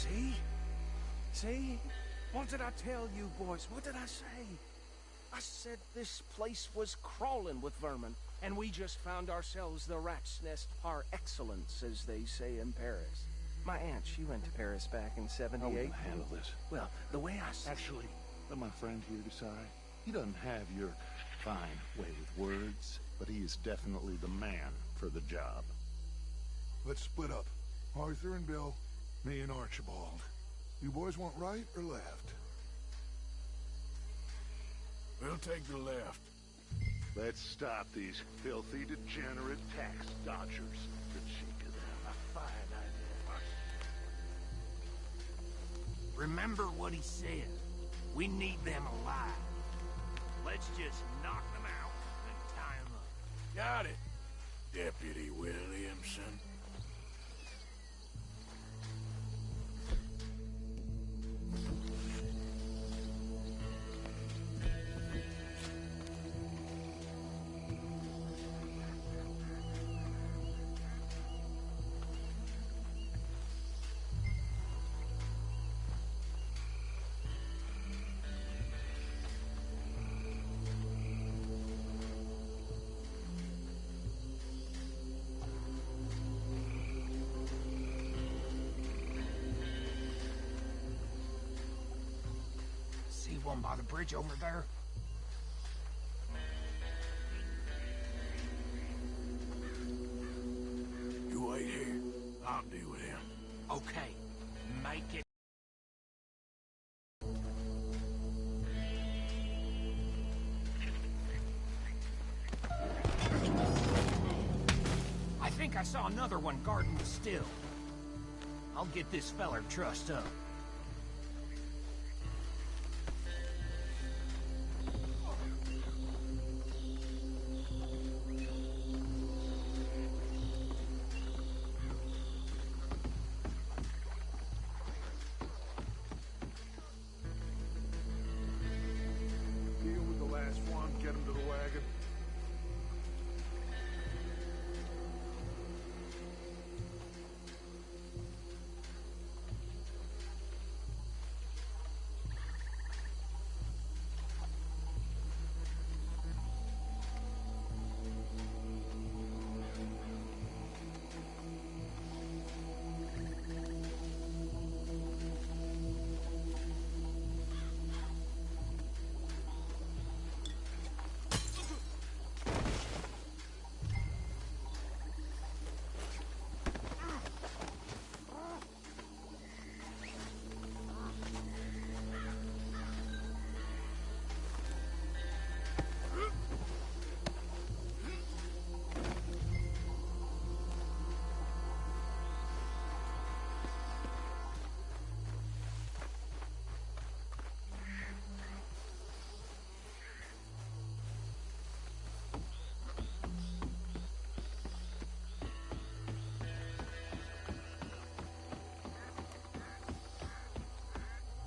See? See? What did I tell you, boys? What did I say? I said this place was crawling with vermin, and we just found ourselves the rat's nest par excellence, as they say in Paris. My aunt, she went to Paris back in '78. How are we gonna handle this? Well, the way I... Actually, let my friend here decide. He doesn't have your fine way with words, but he is definitely the man for the job. Let's split up. Arthur and Bill, me and Archibald. You boys want right or left? We'll take the left. Let's stop these filthy, degenerate tax dodgers. The cheek of them. A fine idea. Remember what he said. We need them alive. Let's just knock them out and tie them up. Got it, Deputy Williamson. One by the bridge over there. You wait here. I'll deal with him. Okay, make it. I think I saw another one guarding the still. I'll get this feller trussed up.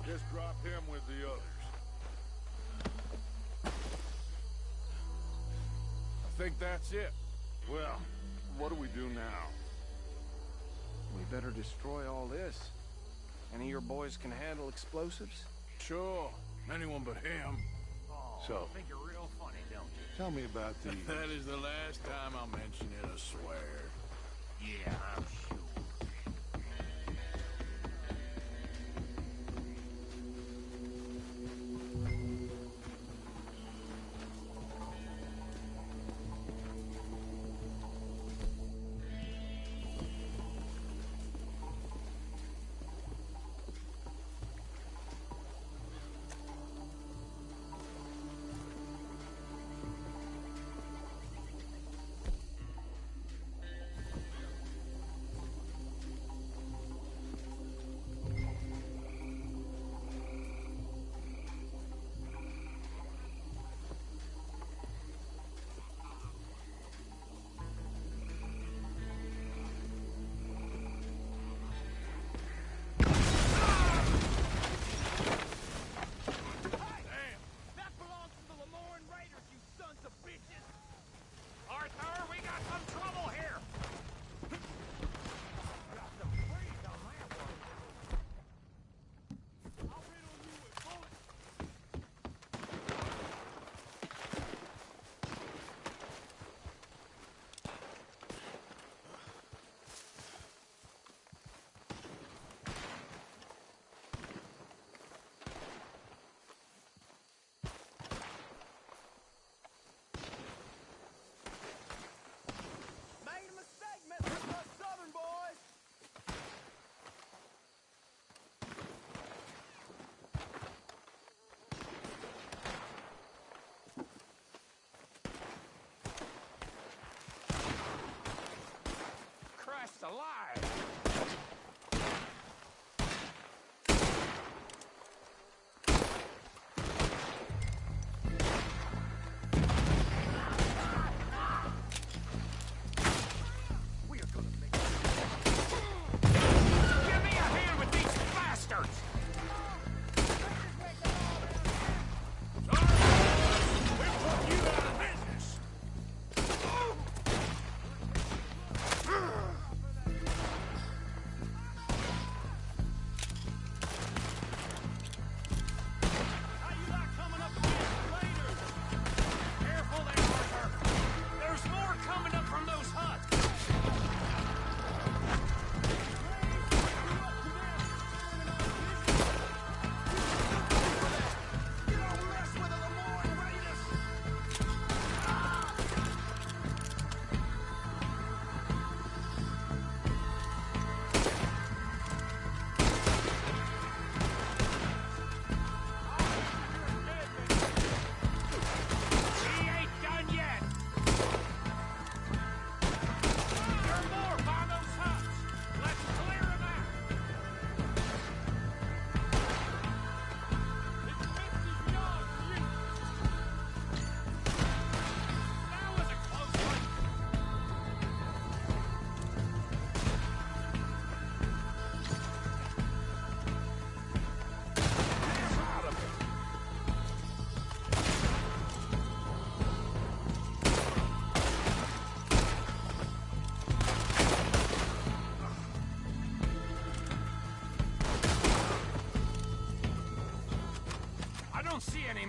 Just drop him with the others. I think that's it. Well, what do we do now? We better destroy all this. Any of your boys can handle explosives? Sure. Anyone but him. So, I think you're real funny, don't you? tell me about these. That is the last time I'll mention it, I swear. Yeah, I'm sure.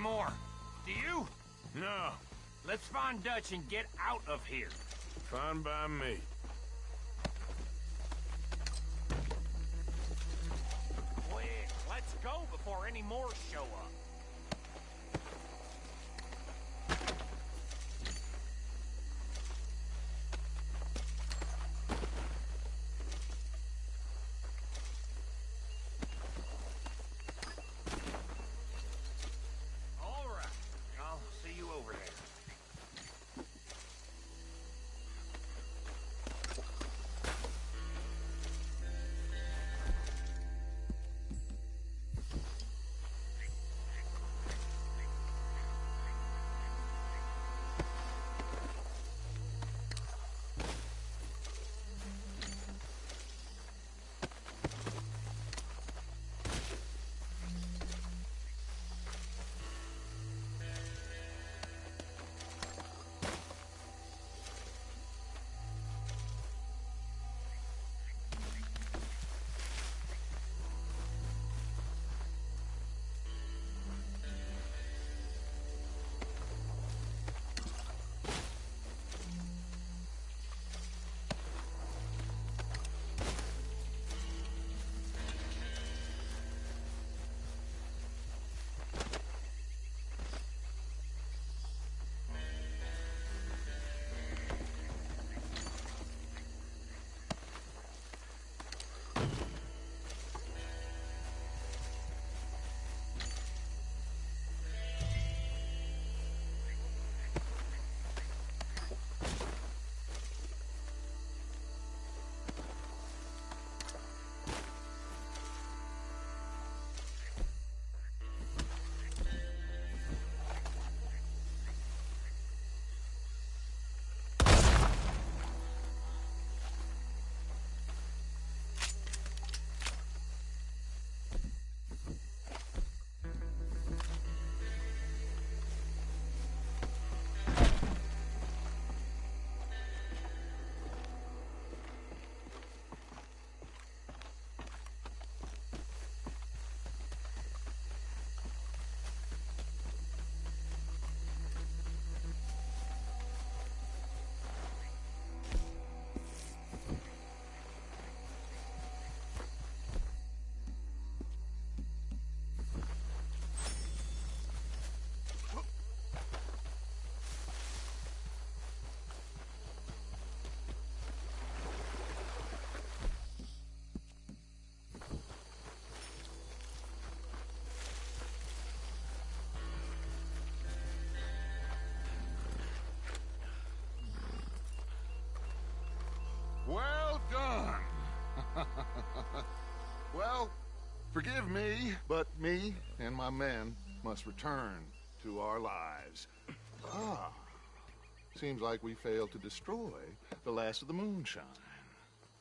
more. Do you? No. Let's find Dutch and get out of here. Fine by me. Quick, let's go before any more show up. All right. I'll see you over there. Well done. Well, forgive me, but me and my men must return to our lives. Ah, seems like we failed to destroy the last of the moonshine.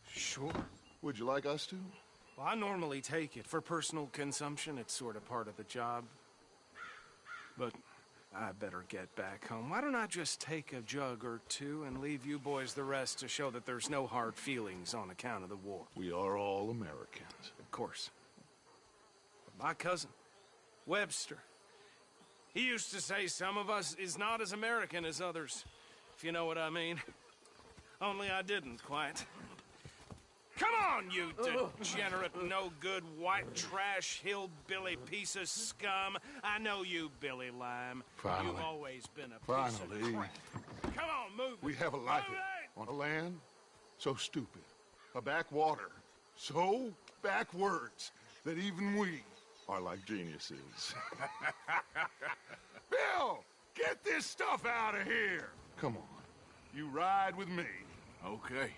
Sure. Would you like us to? Well, I normally take it for personal consumption. It's sort of part of the job. But I better get back home. Why don't I just take a jug or two and leave you boys the rest to show that there's no hard feelings on account of the war? We are all Americans. Of course. But my cousin, Webster, he used to say some of us is not as American as others, if you know what I mean. Only I didn't quite. Come on, you degenerate, no-good, white trash, hillbilly piece of scum. I know you, Billy Lime. Finally. You've always been a piece of crap. Come on, move it. We have a life on a land so stupid, a backwater so backwards that even we are like geniuses. Bill, get this stuff out of here. Come on, you ride with me. Okay.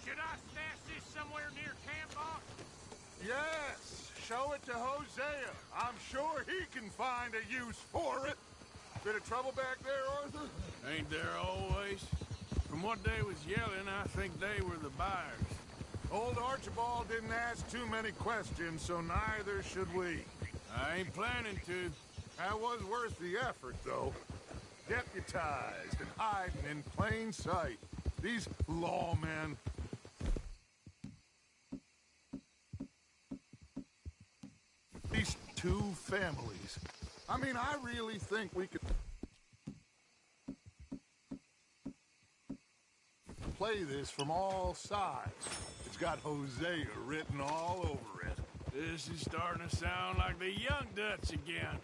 Should I stash this somewhere near camp, boss? Yes, show it to Hosea. I'm sure he can find a use for it. Bit of trouble back there, Arthur? Ain't there always? From what they was yelling, I think they were the buyers. Old Archibald didn't ask too many questions, so neither should we. I ain't planning to. That was worth the effort, though. Deputized and hiding in plain sight. These lawmen. These two families I mean, I really think we could play this from all sides. It's got Hosea written all over it. This is starting to sound like the Young Dutch again.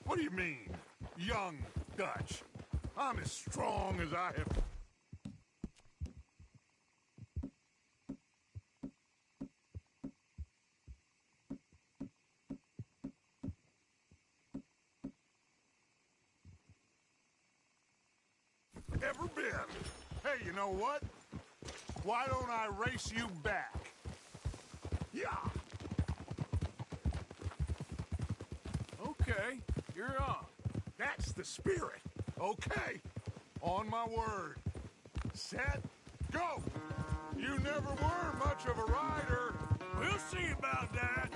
What do you mean, Young Dutch? I'm as strong as I have... ever been. Hey, you know what? Why don't I race you back? Yeah. Okay, you're on. That's the spirit. Okay. On my word. Set, go. You never were much of a rider. We'll see about that.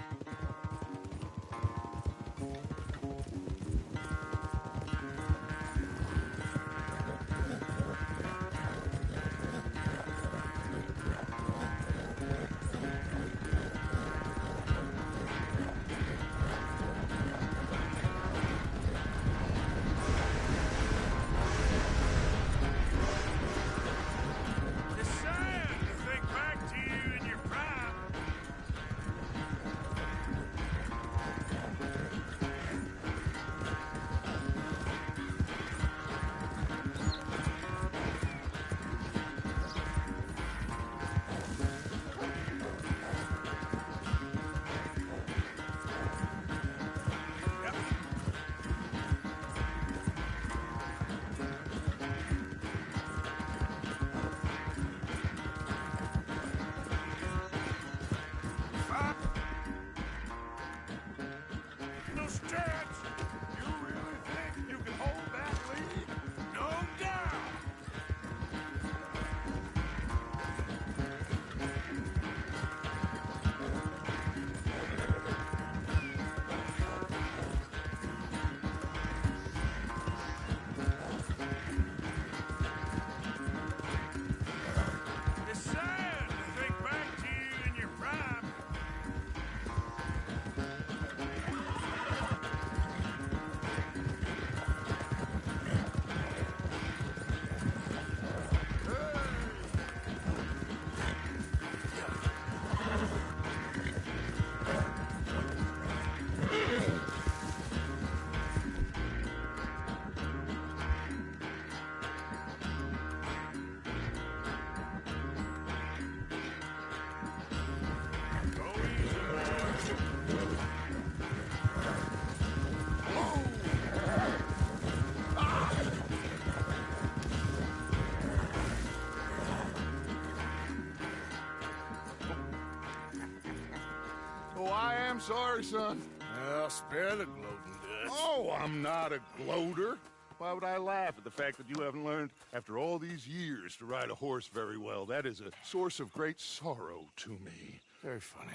I'm sorry, son. Well, spare the gloating, Dutch. Oh, I'm not a gloater. Why would I laugh at the fact that you haven't learned, after all these years, to ride a horse very well? That is a source of great sorrow to me. Very funny.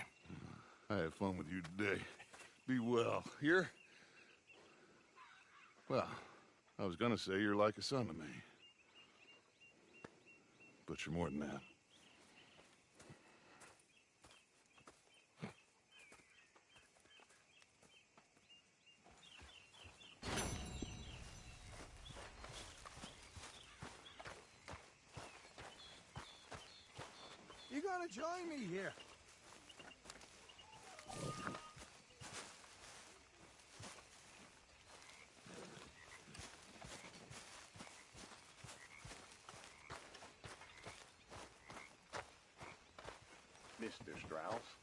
I had fun with you today. Be well. Here? Well, I was gonna say you're like a son to me. But you're more than that. You gotta join me here. Mr. Strauss,